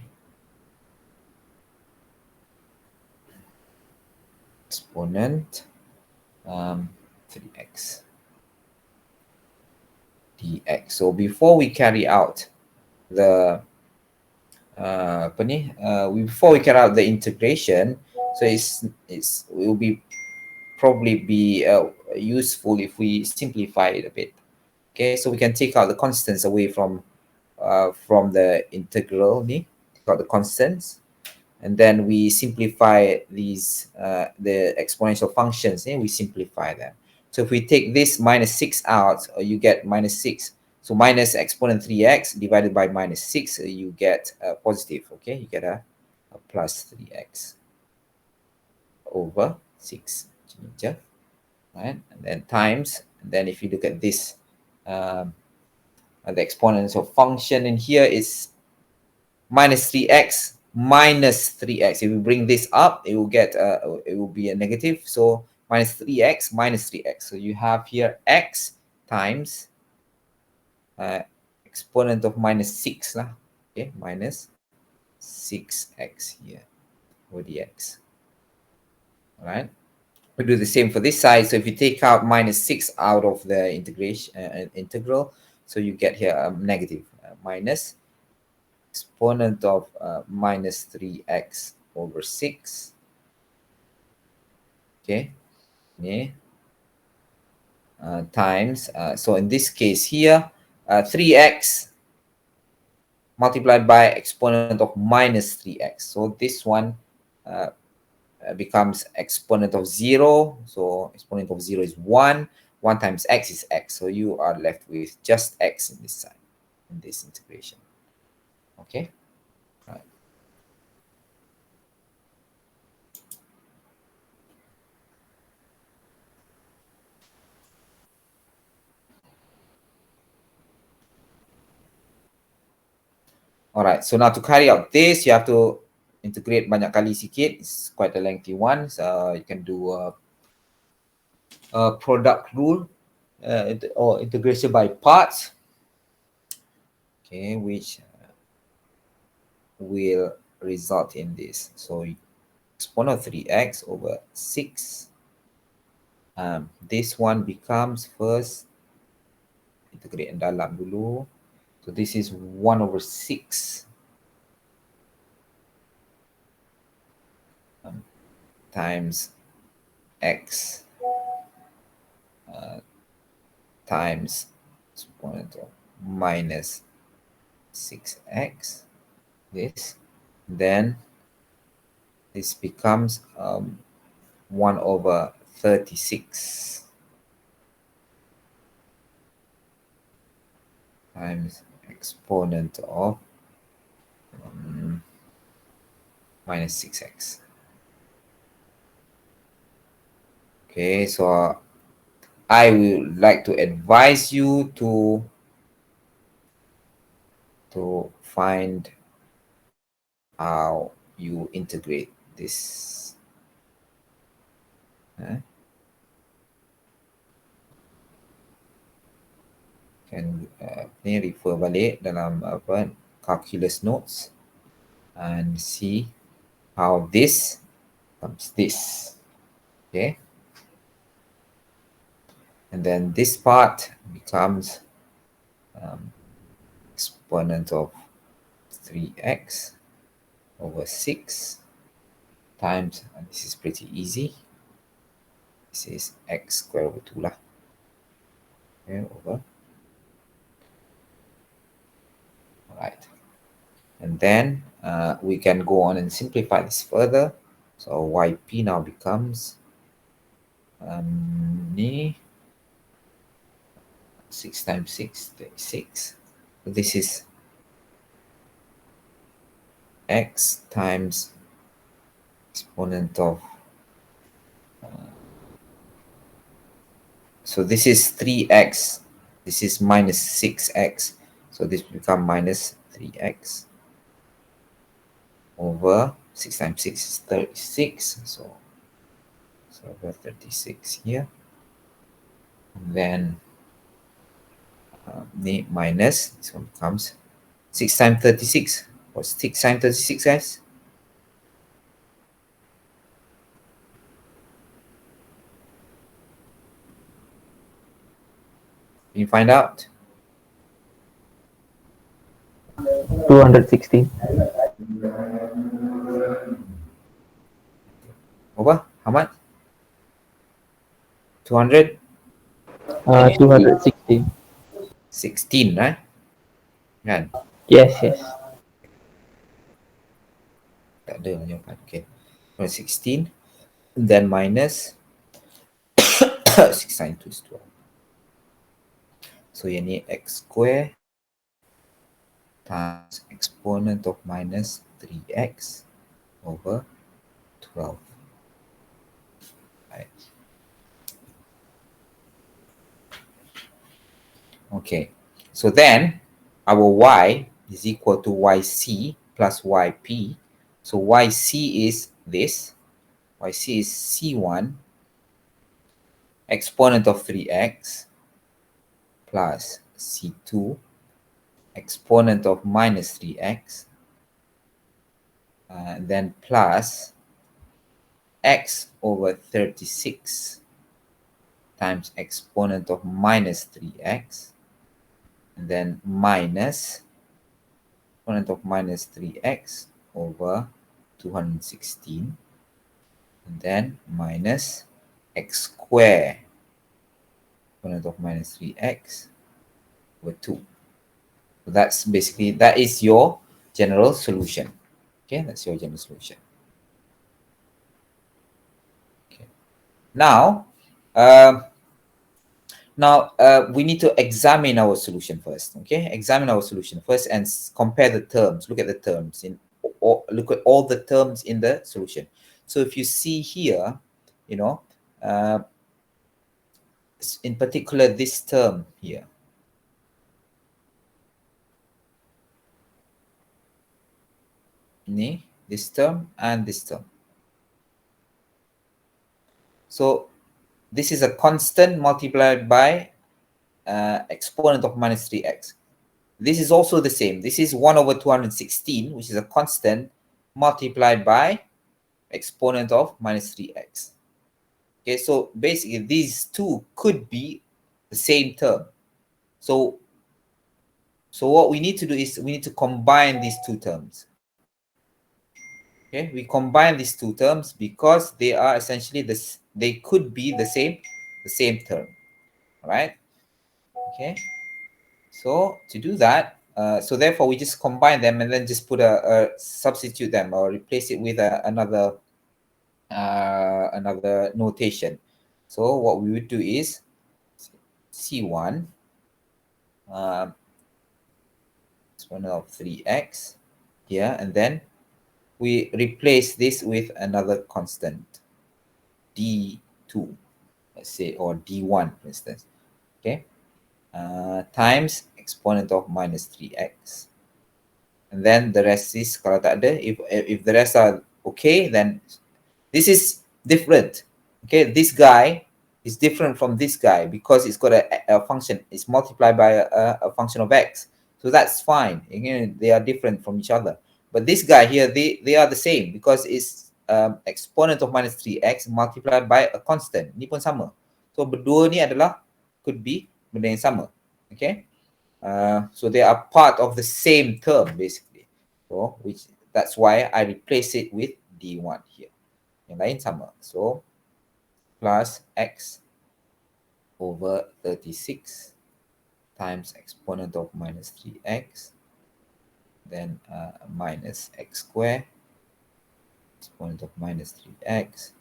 Exponent 3x dx. So before we carry out the before we carry out the integration, so it will be probably be useful if we simplify it a bit. Okay, so we can take out the constants away from the integral ni, take out the constants, and then we simplify these the exponential functions. We simplify them. So if we take this minus 6 out, you get minus 6. So minus exponent 3x divided by minus 6, you get positive. Okay, you get a plus 3x over 6. Right? And then times, and then if you look at this, the exponential function in here is minus 3x minus 3x. If we bring this up, it will get it will be a negative. So minus 3x minus 3x. So you have here x times exponent of minus 6 lah. Okay, minus 6x here over dx. All right. We do the same for this side. So if you take out minus 6 out of the integral, so you get here a negative minus exponent of minus 3x over 6. Okay. Yeah. Times, so in this case here, 3x multiplied by exponent of minus 3x. So this one becomes exponent of 0. So exponent of 0 is 1. 1 times x is x. So you are left with just x in this side, in this integration. Okay. Right. All right. So now to carry out this, you have to integrate banyak kali sikit. It's quite a lengthy one. So you can do a product rule or integration by parts. Okay, which will result in this. So exponent of 3x over 6. This one becomes first, integrate yang dalam dulu. So this is 1 over 6 times x times exponent of minus 6x. This, then this becomes 1 over 36 times exponent of minus 6x. Okay, so I would like to advise you to find how you integrate this. Can refer balik dalam calculus notes and see how this becomes this. Okay, and then this part becomes exponent of 3x over 6 times, and this is pretty easy, This is x square over 2 lah. Okay, over. All right. And then we can go on and simplify this further. So yp now becomes 6 times 6, 36. So this is x times exponent of so this is 3x, this is minus 6x, so this will become minus 3x over 6 times 6 is 36, so over 36 here, and then minus, this one becomes 6 times 36. What's 6 times 36, guys? Can you find out? 216. Over? How much? 200? 216. 16, right? Kan? Yes, yes. Tak ada jawapan. Okay. 16. Then minus 6 times 2 is 12. So yang ni x square times exponent of minus 3x over 12. Right. Okay. So then our y is equal to yc plus yp. So yc is this. Yc is c1 exponent of 3x plus c2 exponent of minus 3x, and then plus x over 36 times exponent of minus 3x, and then minus exponent of minus 3x over 216, and then minus x square exponent of minus 3x over 2. So that's basically, that is your general solution. Okay, that's your general solution. Okay. Now we need to examine our solution first. Okay, examine our solution first and compare the terms. Look at the terms look at all the terms in the solution. So if you see here, you know, in particular this term here, this term and this term. So this is a constant multiplied by exponent of minus 3x. This is also the same. This is 1 over 216, which is a constant multiplied by exponent of minus 3x. Okay, so basically these two could be the same term. So what we need to do is we need to combine these two terms. Okay, we combine these two terms because they are essentially this. They could be the same term. All right. Okay. So to do that, so therefore we just combine them and then just put a substitute them or replace it with another notation. So what we would do is C1 exponent of 3x here, and then we replace this with another constant, D2, let's say, or D1, for instance. Okay, times exponent of minus 3x. And then the rest is, kalau tak ada, if the rest are okay, then this is different. Okay, this guy is different from this guy because it's got a function. It's multiplied by a function of x. So that's fine. Again, they are different from each other. But this guy here, they are the same because it's exponent of minus 3x multiplied by a constant. Ni pun sama. So berdua ni adalah could be benda yang sama. Okay. So they are part of the same term basically. So that's why I replace it with D1 here. Yang lain sama. So plus x over 36 times exponent of minus 3x, then minus x squared, exponent of minus 3x,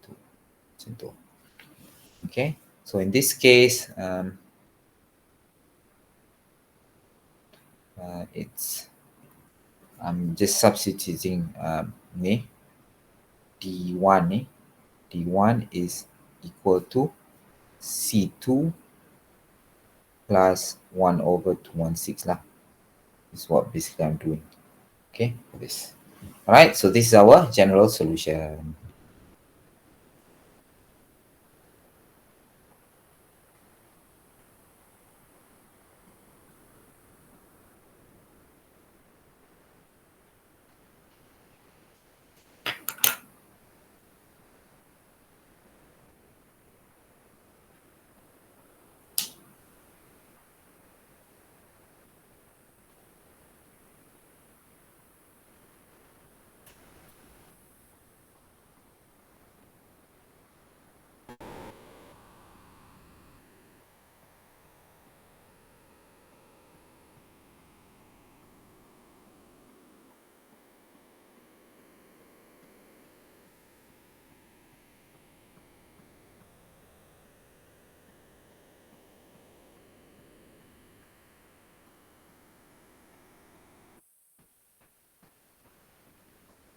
2, macam tu. Okay, so in this case, it's I'm just substituting ni d1 ni, d1 is equal to c2 plus 1 over 216 lah. This is what basically I'm doing. Okay, for this. All right, so this is our general solution.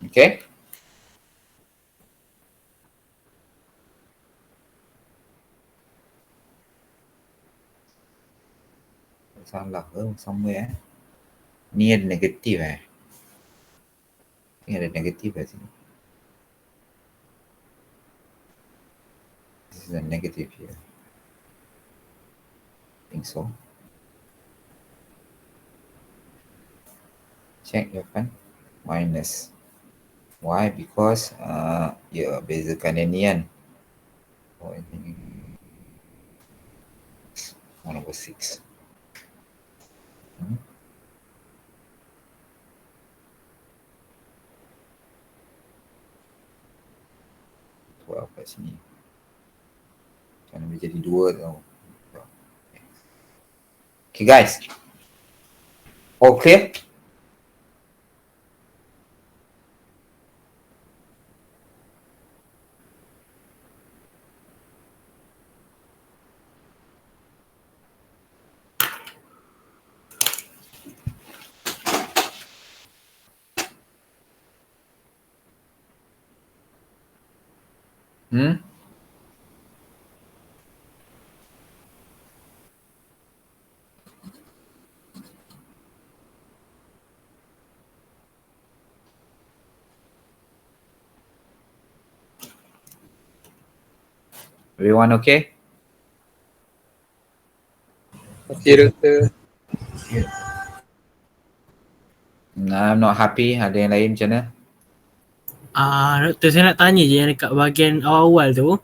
Okay. Salah ke somewhere ni ada negatif ni ada negatif kat sini. This is a negative here. I think so. Check your pen. Minus. Why? Because ya bezakan yang ni kan. Oh ini 1 over 6. Well, kat sini. Macam mana jadi 2 tau. Okay guys. All clear? Everyone okay? Okay, Doktor. I'm not happy. Ada yang lain macam mana? Doktor, saya nak tanya je yang dekat bahagian awal-awal tu,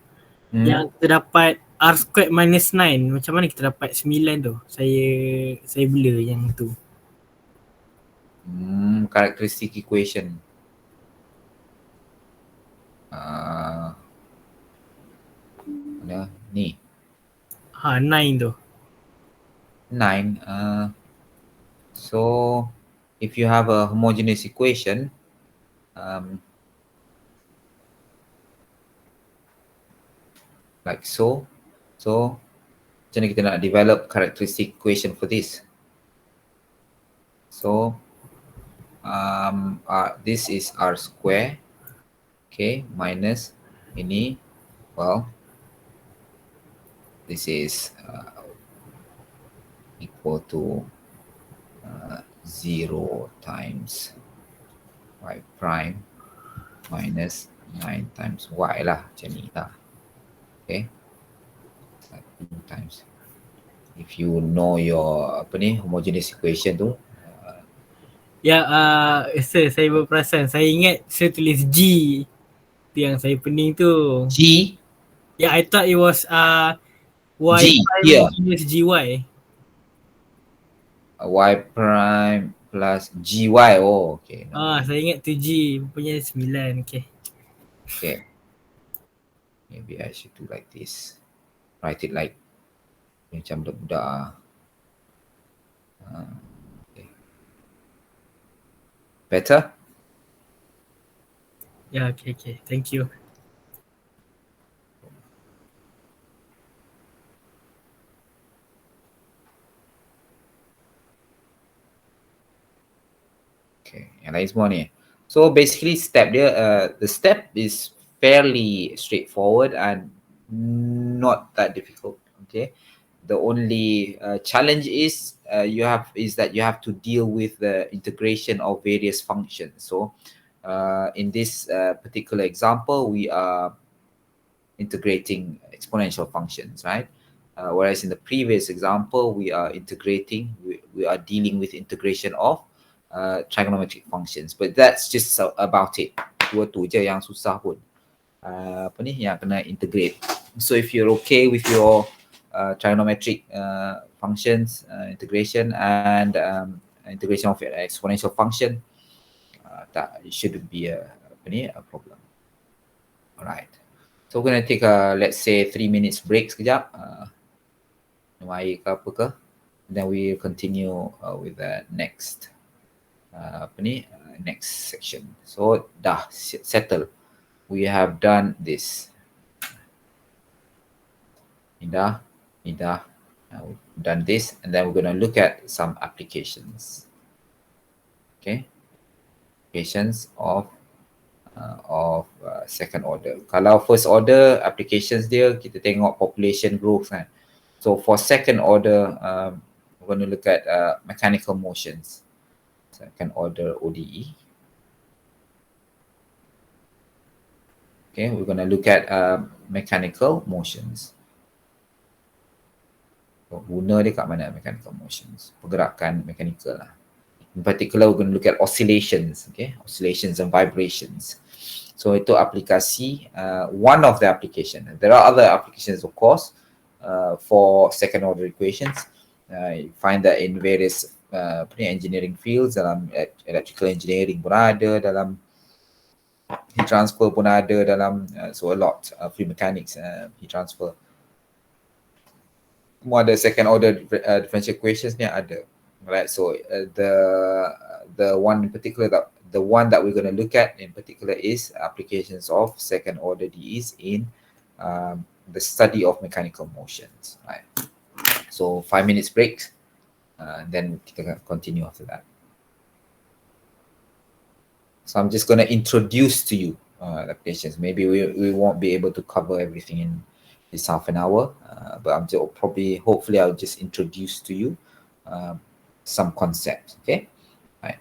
yang kita dapat R squared minus 9, macam mana kita dapat 9 tu? Saya blur yang tu. Characteristic equation. Mana? Ni. 9 tu. 9. So if you have a homogeneous equation, like so, macam mana kita nak develop characteristic equation for this? So this is R square, okay, minus ini, well, this is equal to 0 times y prime minus 9 times y lah, macam ni lah. Okay, 2 times. If you know your homogeneous equation tu. Sir, saya berperasan. Saya ingat saya tulis G. Tu yang saya pening tu. G? Yeah, I thought it was y G, prime yeah. minus gy. Y prime plus gy. Oh, okay. Saya ingat tu G. Rupanya 9. Okay. Okay. Maybe I should do like this. Write it like macam budak-budak. Okay. Better? Yeah, okay. Thank you. Okay, yang lain semua ni. So basically step dia, the step is fairly straightforward and not that difficult. Okay, the only challenge is that you have to deal with the integration of various functions. So in this particular example, we are integrating exponential functions, right? Whereas in the previous example, we are we are dealing with integration of trigonometric functions. But that's just about it. Dua tu je yang susah pun. Apa ni yang kena integrate. So if you're okay with your trigonometric functions integration and integration of exponential function, that it shouldn't be a problem. Alright. So we're gonna take a, let's say, 3 minutes break sekejap. Minum air ke apa ke. Then we continue with the next next section. So dah settle. We have done this. Dah. We've done this, and then we're gonna look at some applications. Okay. Applications of second order. Kalau first order applications dia, kita tengok population growth kan. So for second order, we're going to look at mechanical motions. Second order ODE. Okay, we're going to look at mechanical motions. So, guna dia kat mana mechanical motions? Pergerakan mechanical lah. In particular, we're going to look at oscillations. Okay, oscillations and vibrations. So itu aplikasi, one of the application. There are other applications, of course, for second order equations. You find that in various engineering fields, dalam electrical engineering pun ada, dalam heat transfer pun ada, dalam so a lot, fluid mechanics, heat transfer. Semua ada second order differential equations ni ada. Right, so the one in particular the one that we're going to look at in particular is applications of second order DEs in the study of mechanical motions. Right. So 5 minutes break, then kita can continue after that. So I'm just going to introduce to you applications. Maybe we won't be able to cover everything in this half an hour, but I'm just hopefully I'll just introduce to you some concepts. Okay. Right.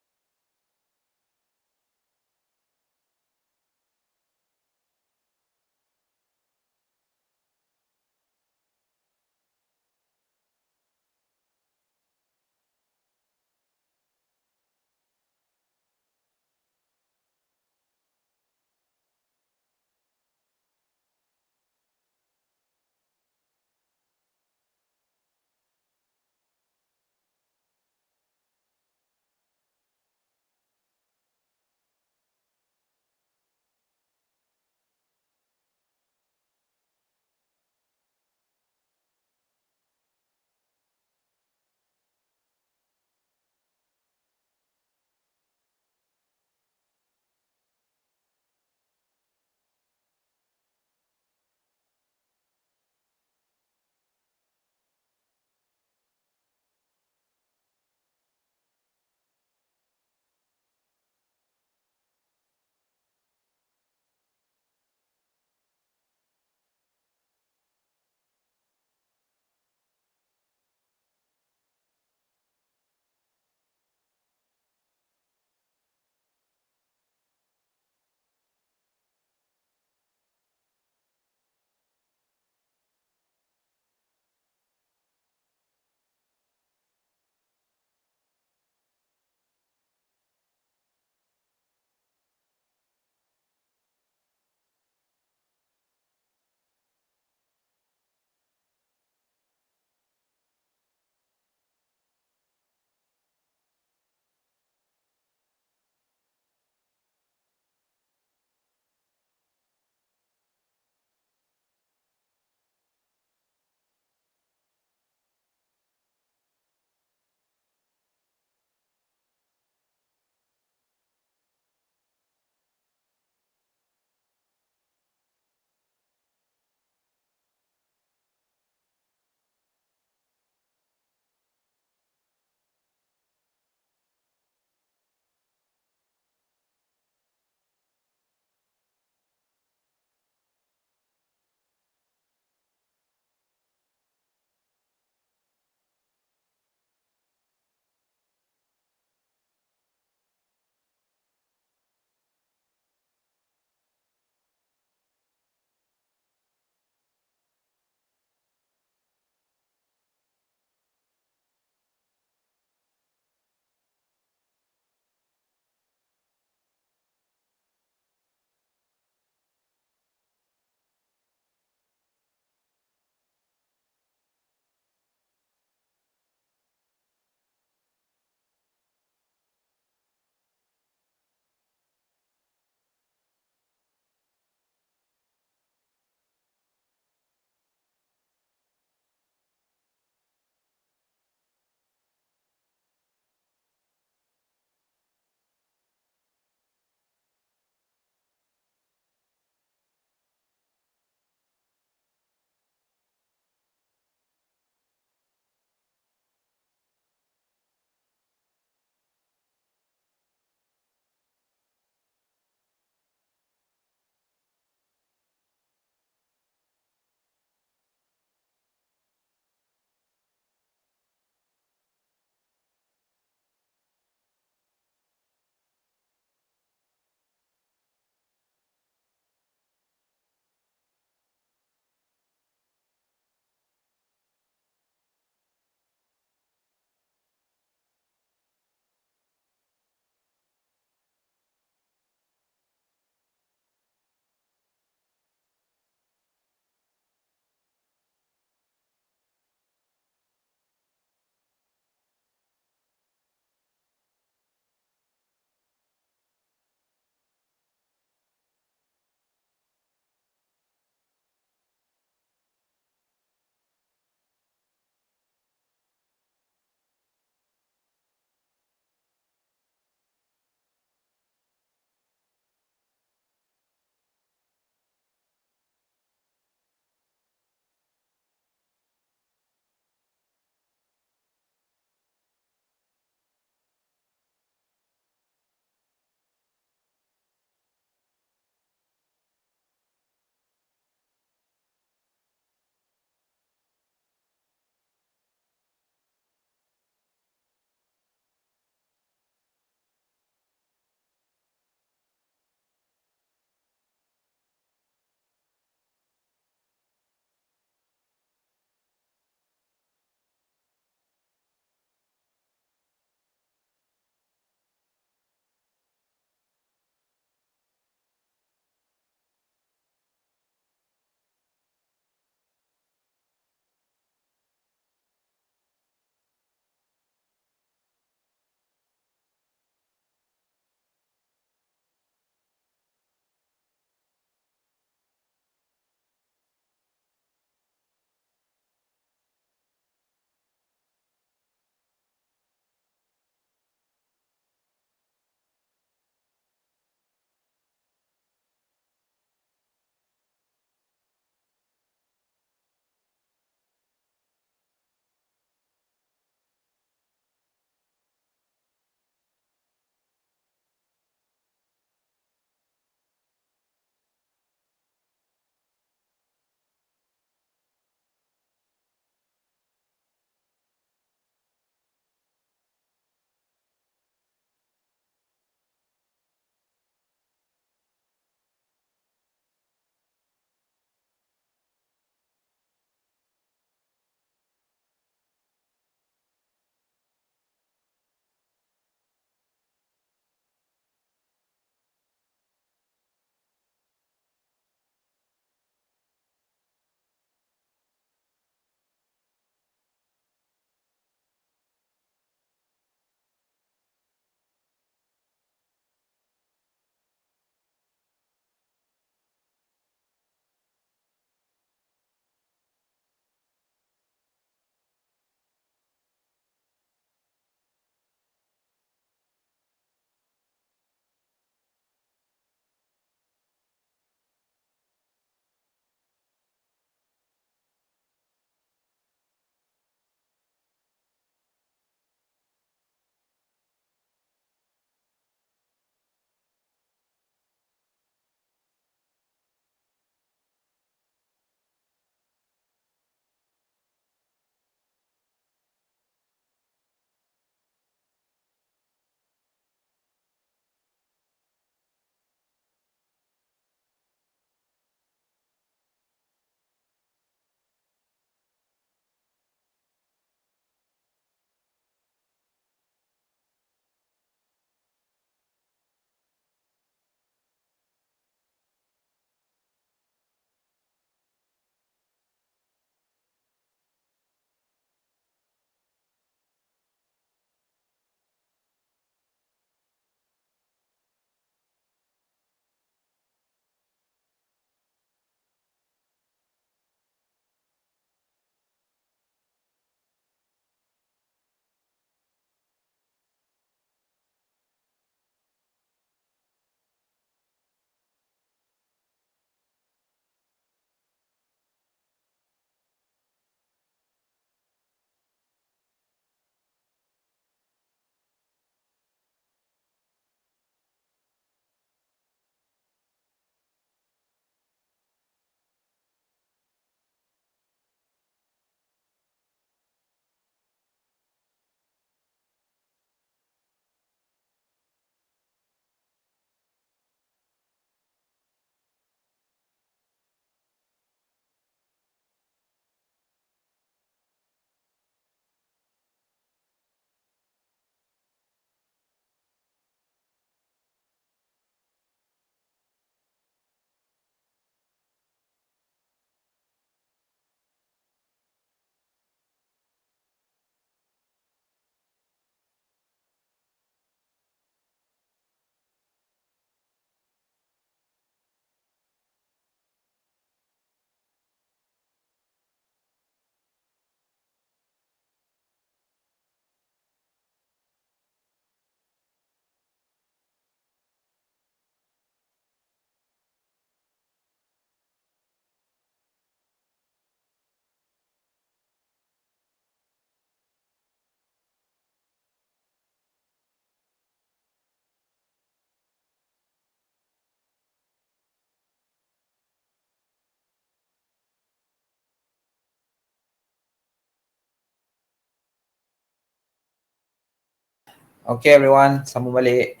Okay, everyone, sambung balik.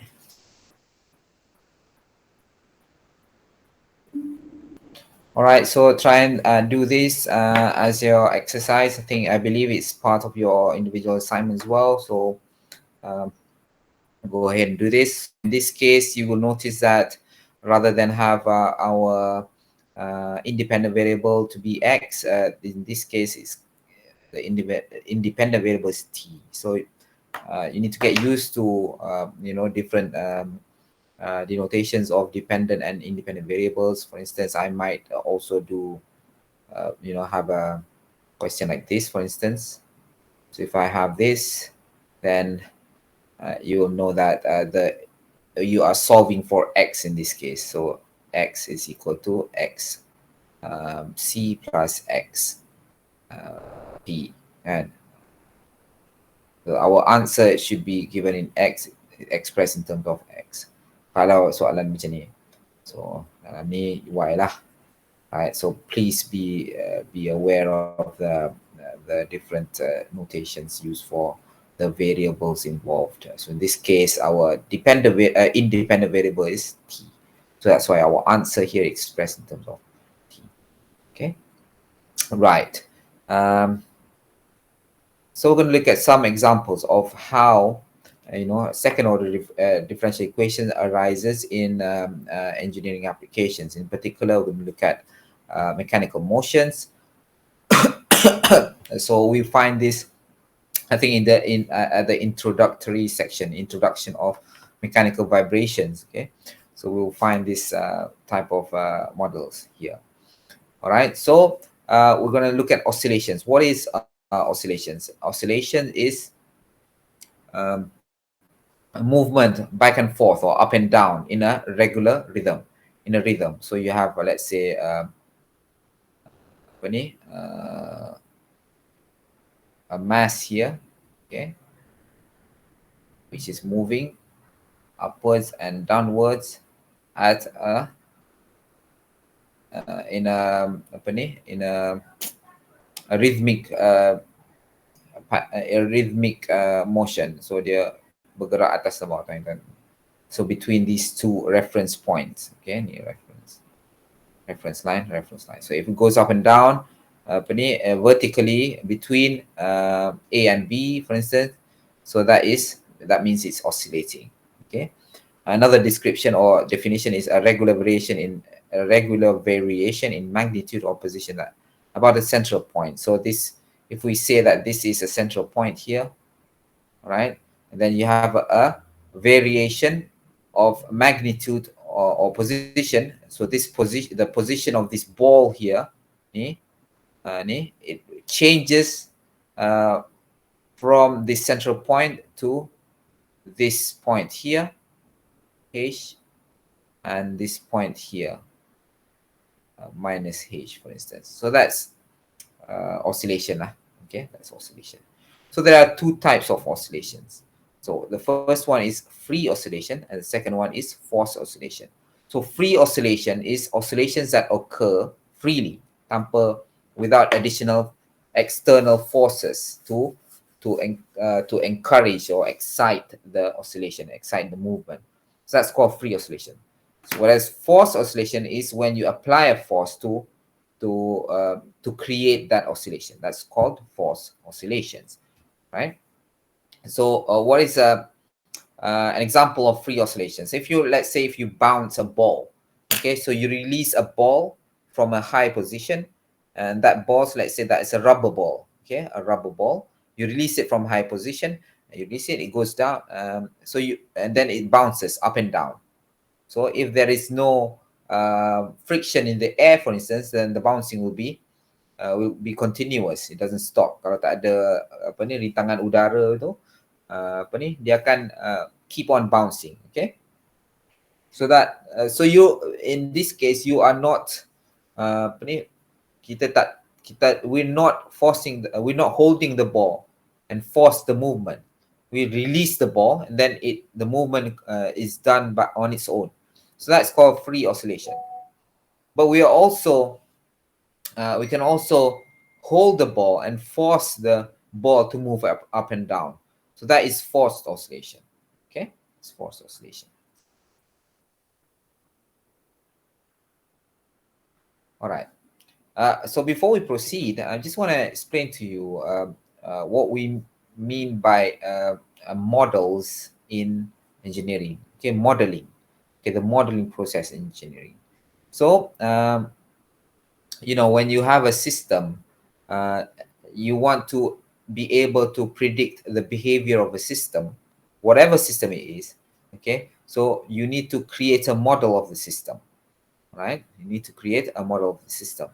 All right, so try and do this as your exercise. I believe it's part of your individual assignment as well. So go ahead and do this. In this case, you will notice that rather than have our independent variable to be x, in this case, it's the independent variable is t. So you need to get used to different denotations of dependent and independent variables. For instance, I might also do have a question like this, for instance. So if I have this, then you will know that you are solving for x in this case. So x is equal to x c plus x p, and so our answer should be given in x, expressed in terms of x. Kalau soalan macam ni, so dalam ni y lah. Alright, so please be aware of the different notations used for the variables involved. So in this case, our independent variable is t. So that's why our answer here expressed in terms of t. Okay, right. So we're going to look at some examples of how second order differential equation arises in engineering applications. In particular, we're going to look at mechanical motions. So we find this, I think, at the introductory section, introduction of mechanical vibrations. Okay, so we'll find this type of models here. All right, so we're going to look at oscillations. What is oscillations? Oscillation is a movement back and forth or up and down in a regular rhythm. So you have let's say a mass here, okay, which is moving upwards and downwards at in a rhythmic motion. So dia bergerak atas dan bawah, kan. So between these two reference points, okay, ni reference line. So if it goes up and down vertically between A and B, for instance, so that means it's oscillating. Okay, another description or definition is a regular variation in magnitude or position about a central point. So this, if we say that this is a central point here, all right, and then you have a variation of magnitude or position. So this position, the position of this ball here, it changes from this central point to this point here, h, and this point here, minus h, for instance. So that's oscillation. Okay, that's oscillation. So there are two types of oscillations. So the first one is free oscillation, and the second one is forced oscillation. So free oscillation is oscillations that occur freely, without additional external forces to encourage or excite the oscillation, excite the movement. So that's called free oscillation. So whereas forced oscillation is when you apply a force to create that oscillation. That's called forced oscillations, right? So what is an example of free oscillations? Let's say if you bounce a ball, okay, so you release a ball from a high position, and that ball, let's say that is a rubber ball, okay, a rubber ball. You release it from high position, you release it, it goes down, and then it bounces up and down. So if there is no friction in the air, for instance, then the bouncing will be continuous. It doesn't stop. Kalau tak ada rintangan udara tu, dia akan keep on bouncing. Okay. So that you, in this case, you are not we're not holding the ball and force the movement. We release the ball, and then the movement is done on its own. So that's called free oscillation. But we are also we can also hold the ball and force the ball to move up and down. So that is forced oscillation. Okay, it's force oscillation. All right. So before we proceed, I just want to explain to you what we mean by models in engineering. Okay, modeling. Okay, the modeling process in engineering. So when you have a system, you want to be able to predict the behavior of a system, whatever system it is. Okay, so you need to create a model of the system, right? You need to create a model of the system.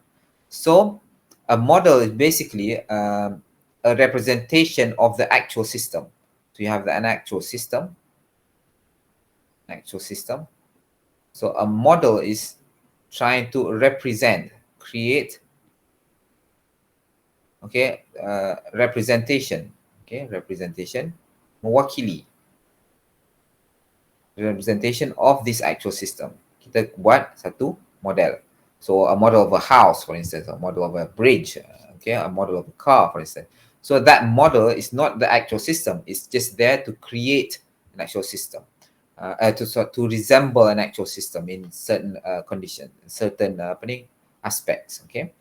So a model is basically a representation of the actual system. So you have an actual system. So a model is trying to represent, create, okay, representation, okay, mewakili, representation of this actual system. Kita buat satu model. So a model of a house, for instance, a model of a bridge, okay, a model of a car, for instance. So that model is not the actual system. It's just there to create an actual system, to resemble an actual system in certain conditions, certain aspects. Okay.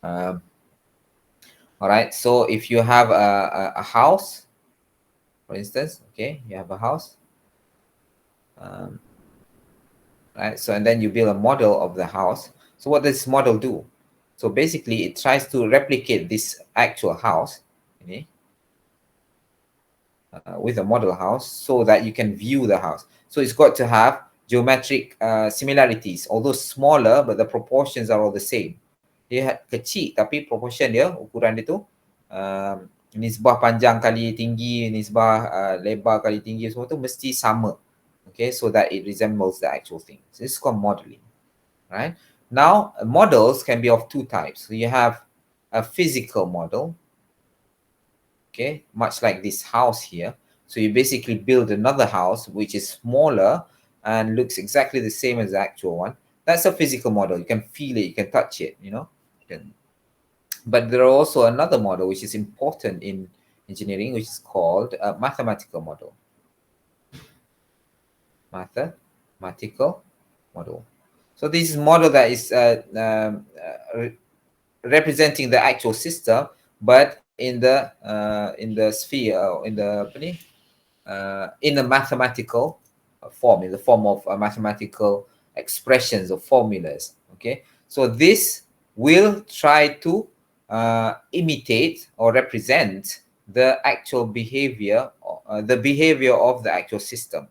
All right. So if you have a house, for instance, okay, you have a house. Right. So and then you build a model of the house. So what does this model do? So basically, it tries to replicate this actual house, okay, with a model house, so that you can view the house. So it's got to have geometric similarities, although smaller, but the proportions are all the same. Dia kecil tapi proportion dia, ukuran dia tu nisbah panjang kali tinggi, nisbah lebar kali tinggi, semua tu mesti sama. Okay, so that it resembles the actual thing. So this is called modeling, right? Now, models can be of two types. So you have a physical model, okay, much like this house here. So you basically build another house which is smaller and looks exactly the same as the actual one. That's a physical model. You can feel it, you can touch it, But there are also another model which is important in engineering, which is called a mathematical model. Mathematical model. So this is model that is representing the actual system, but in the sphere, in the mathematical form, in the form of mathematical expressions or formulas. Okay, so this will try to imitate or represent the actual behavior, the behavior of the actual system.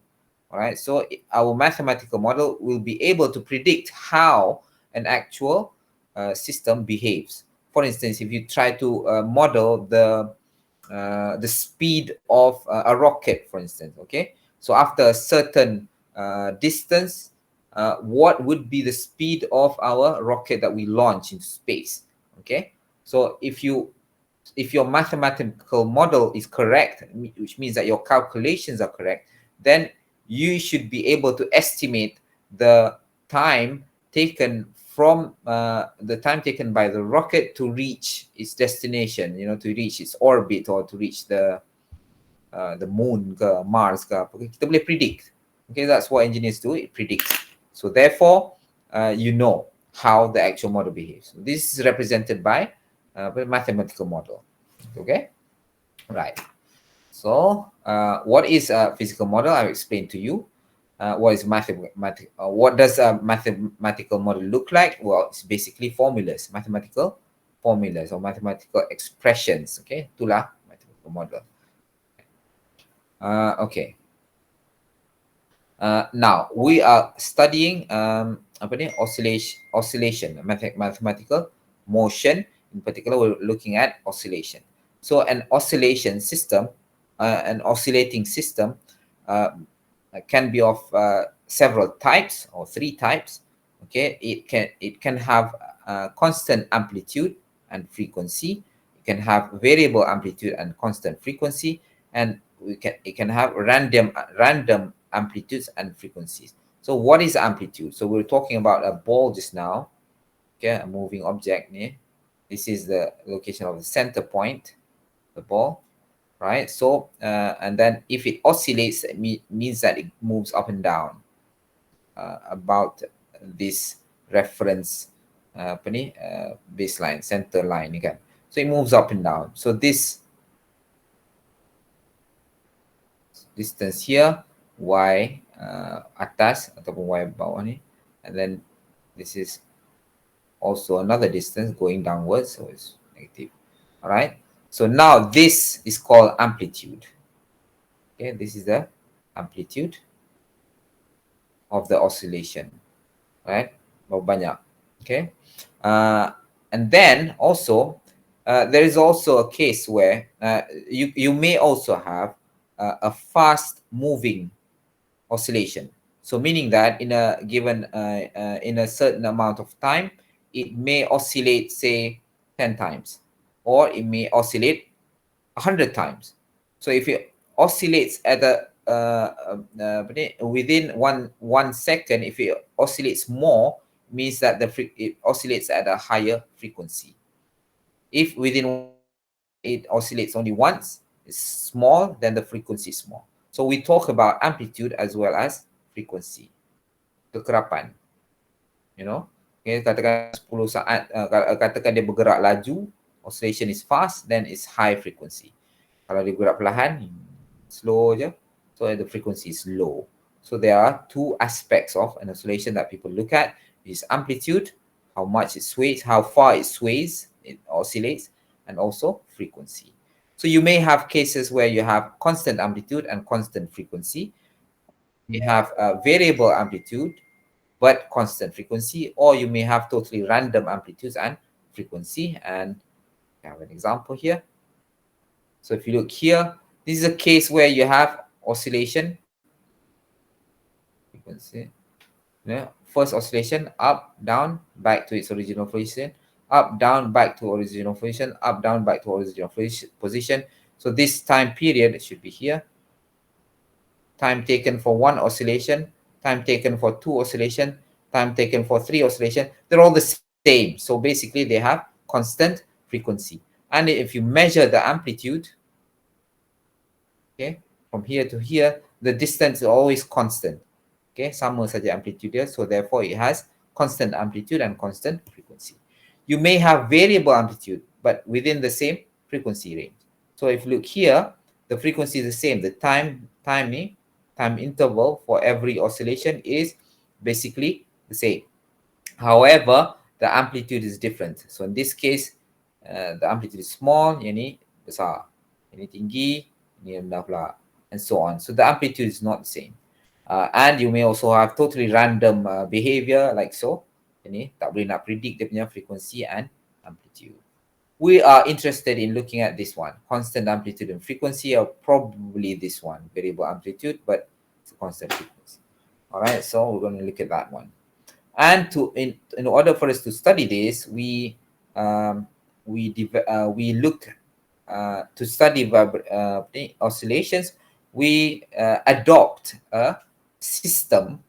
All right, so our mathematical model will be able to predict how an actual system behaves. For instance, if you try to model the speed of a rocket, for instance, okay? So after a certain distance, what would be the speed of our rocket that we launch into space, okay? So if your mathematical model is correct, which means that your calculations are correct, then you should be able to estimate the time taken from the time taken by the rocket to reach its destination, to reach its orbit or to reach the moon ke Mars ke apa. Kita boleh predict. Okay, that's what engineers do. It predicts. So therefore, how the actual model behaves. This is represented by a mathematical model. Okay, right. So what is a physical model? I've explained to you. What does a mathematical model look like? Well, it's basically formulas, mathematical formulas or mathematical expressions. Okay, itulah mathematical model. Okay. Now we are studying oscillation, mathematical motion. In particular, we're looking at oscillation. So an oscillation system, an oscillating system, can be of several types or three types. Okay, it can have constant amplitude and frequency. It can have variable amplitude and constant frequency, and it can have random amplitudes and frequencies. So what is amplitude? So we're talking about a ball just now. Okay, a moving object. This is the location of the center point, the ball. right? So and then if it oscillates, it means that it moves up and down about this reference baseline, center line ni kan. So it moves up and down. So this distance here, y atas ataupun y bawah ni, and then this is also another distance going downwards, so it's negative. All right. So now this is called amplitude. Okay, this is the amplitude of the oscillation, right? Berapa banyak? Okay. And then also there is also a case where you may also have a fast moving oscillation. So meaning that in a given in a certain amount of time, it may oscillate, say 10 times, or it may oscillate 100 times. So if it oscillates at a within one second, if it oscillates more, means that it oscillates at a higher frequency. If within it oscillates only once, it's small, then the frequency is small. So we talk about amplitude as well as frequency. Kekerapan. You know, okay, katakan 10 saat, katakan dia bergerak laju, oscillation is fast, then it's high frequency. Kalau dia bergerak perlahan, slow je, so the frequency is low. So there are two aspects of an oscillation that people look at, is amplitude, how much it sways, how far it sways, it oscillates, and also frequency. So you may have cases where you have constant amplitude and constant frequency. You have a variable amplitude but constant frequency, or you may have totally random amplitudes and frequency. And I have an example here. So if you look here, this is a case where you have oscillation, frequency, yeah, first oscillation, up, down, back to its original position, up, down, back to original position, up, down, back to original position. So this time period should be here. Time taken for one oscillation, time taken for two oscillation, time taken for three oscillation. They're all the same. So basically they have constant frequency. And if you measure the amplitude, okay, from here to here, the distance is always constant. Okay, sama saja amplitude dia, so therefore it has constant amplitude and constant frequency. You may have variable amplitude, but within the same frequency range. So if you look here, the frequency is the same. The time interval for every oscillation is basically the same. However, the amplitude is different. So in this case, the amplitude is small, yang ni besar, yang ni tinggi, ni rendah pula, and so on. So the amplitude is not the same. And you may also have totally random behavior like so. Ini tak boleh nak predict dia punya frequency and amplitude. We are interested in looking at this one, constant amplitude and frequency, or probably this one, variable amplitude, but it's a constant frequency. All right, so we're going to look at that one. And in order for us to study this, we look to study oscillations. We adopt a system,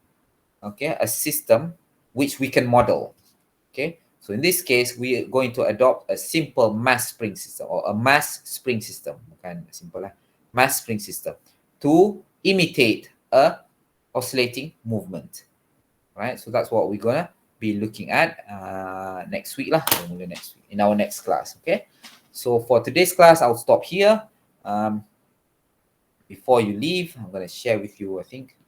okay, a system which we can model. Okay, so in this case, we are going to adopt a simple mass spring system, or a mass spring system, bukan simple lah, mass spring system, to imitate a oscillating movement. Right, so that's what we're gonna be looking at next week lah, next week in our next class. Okay, so for today's class, I'll stop here. Before you leave, I'm gonna share with you, I think,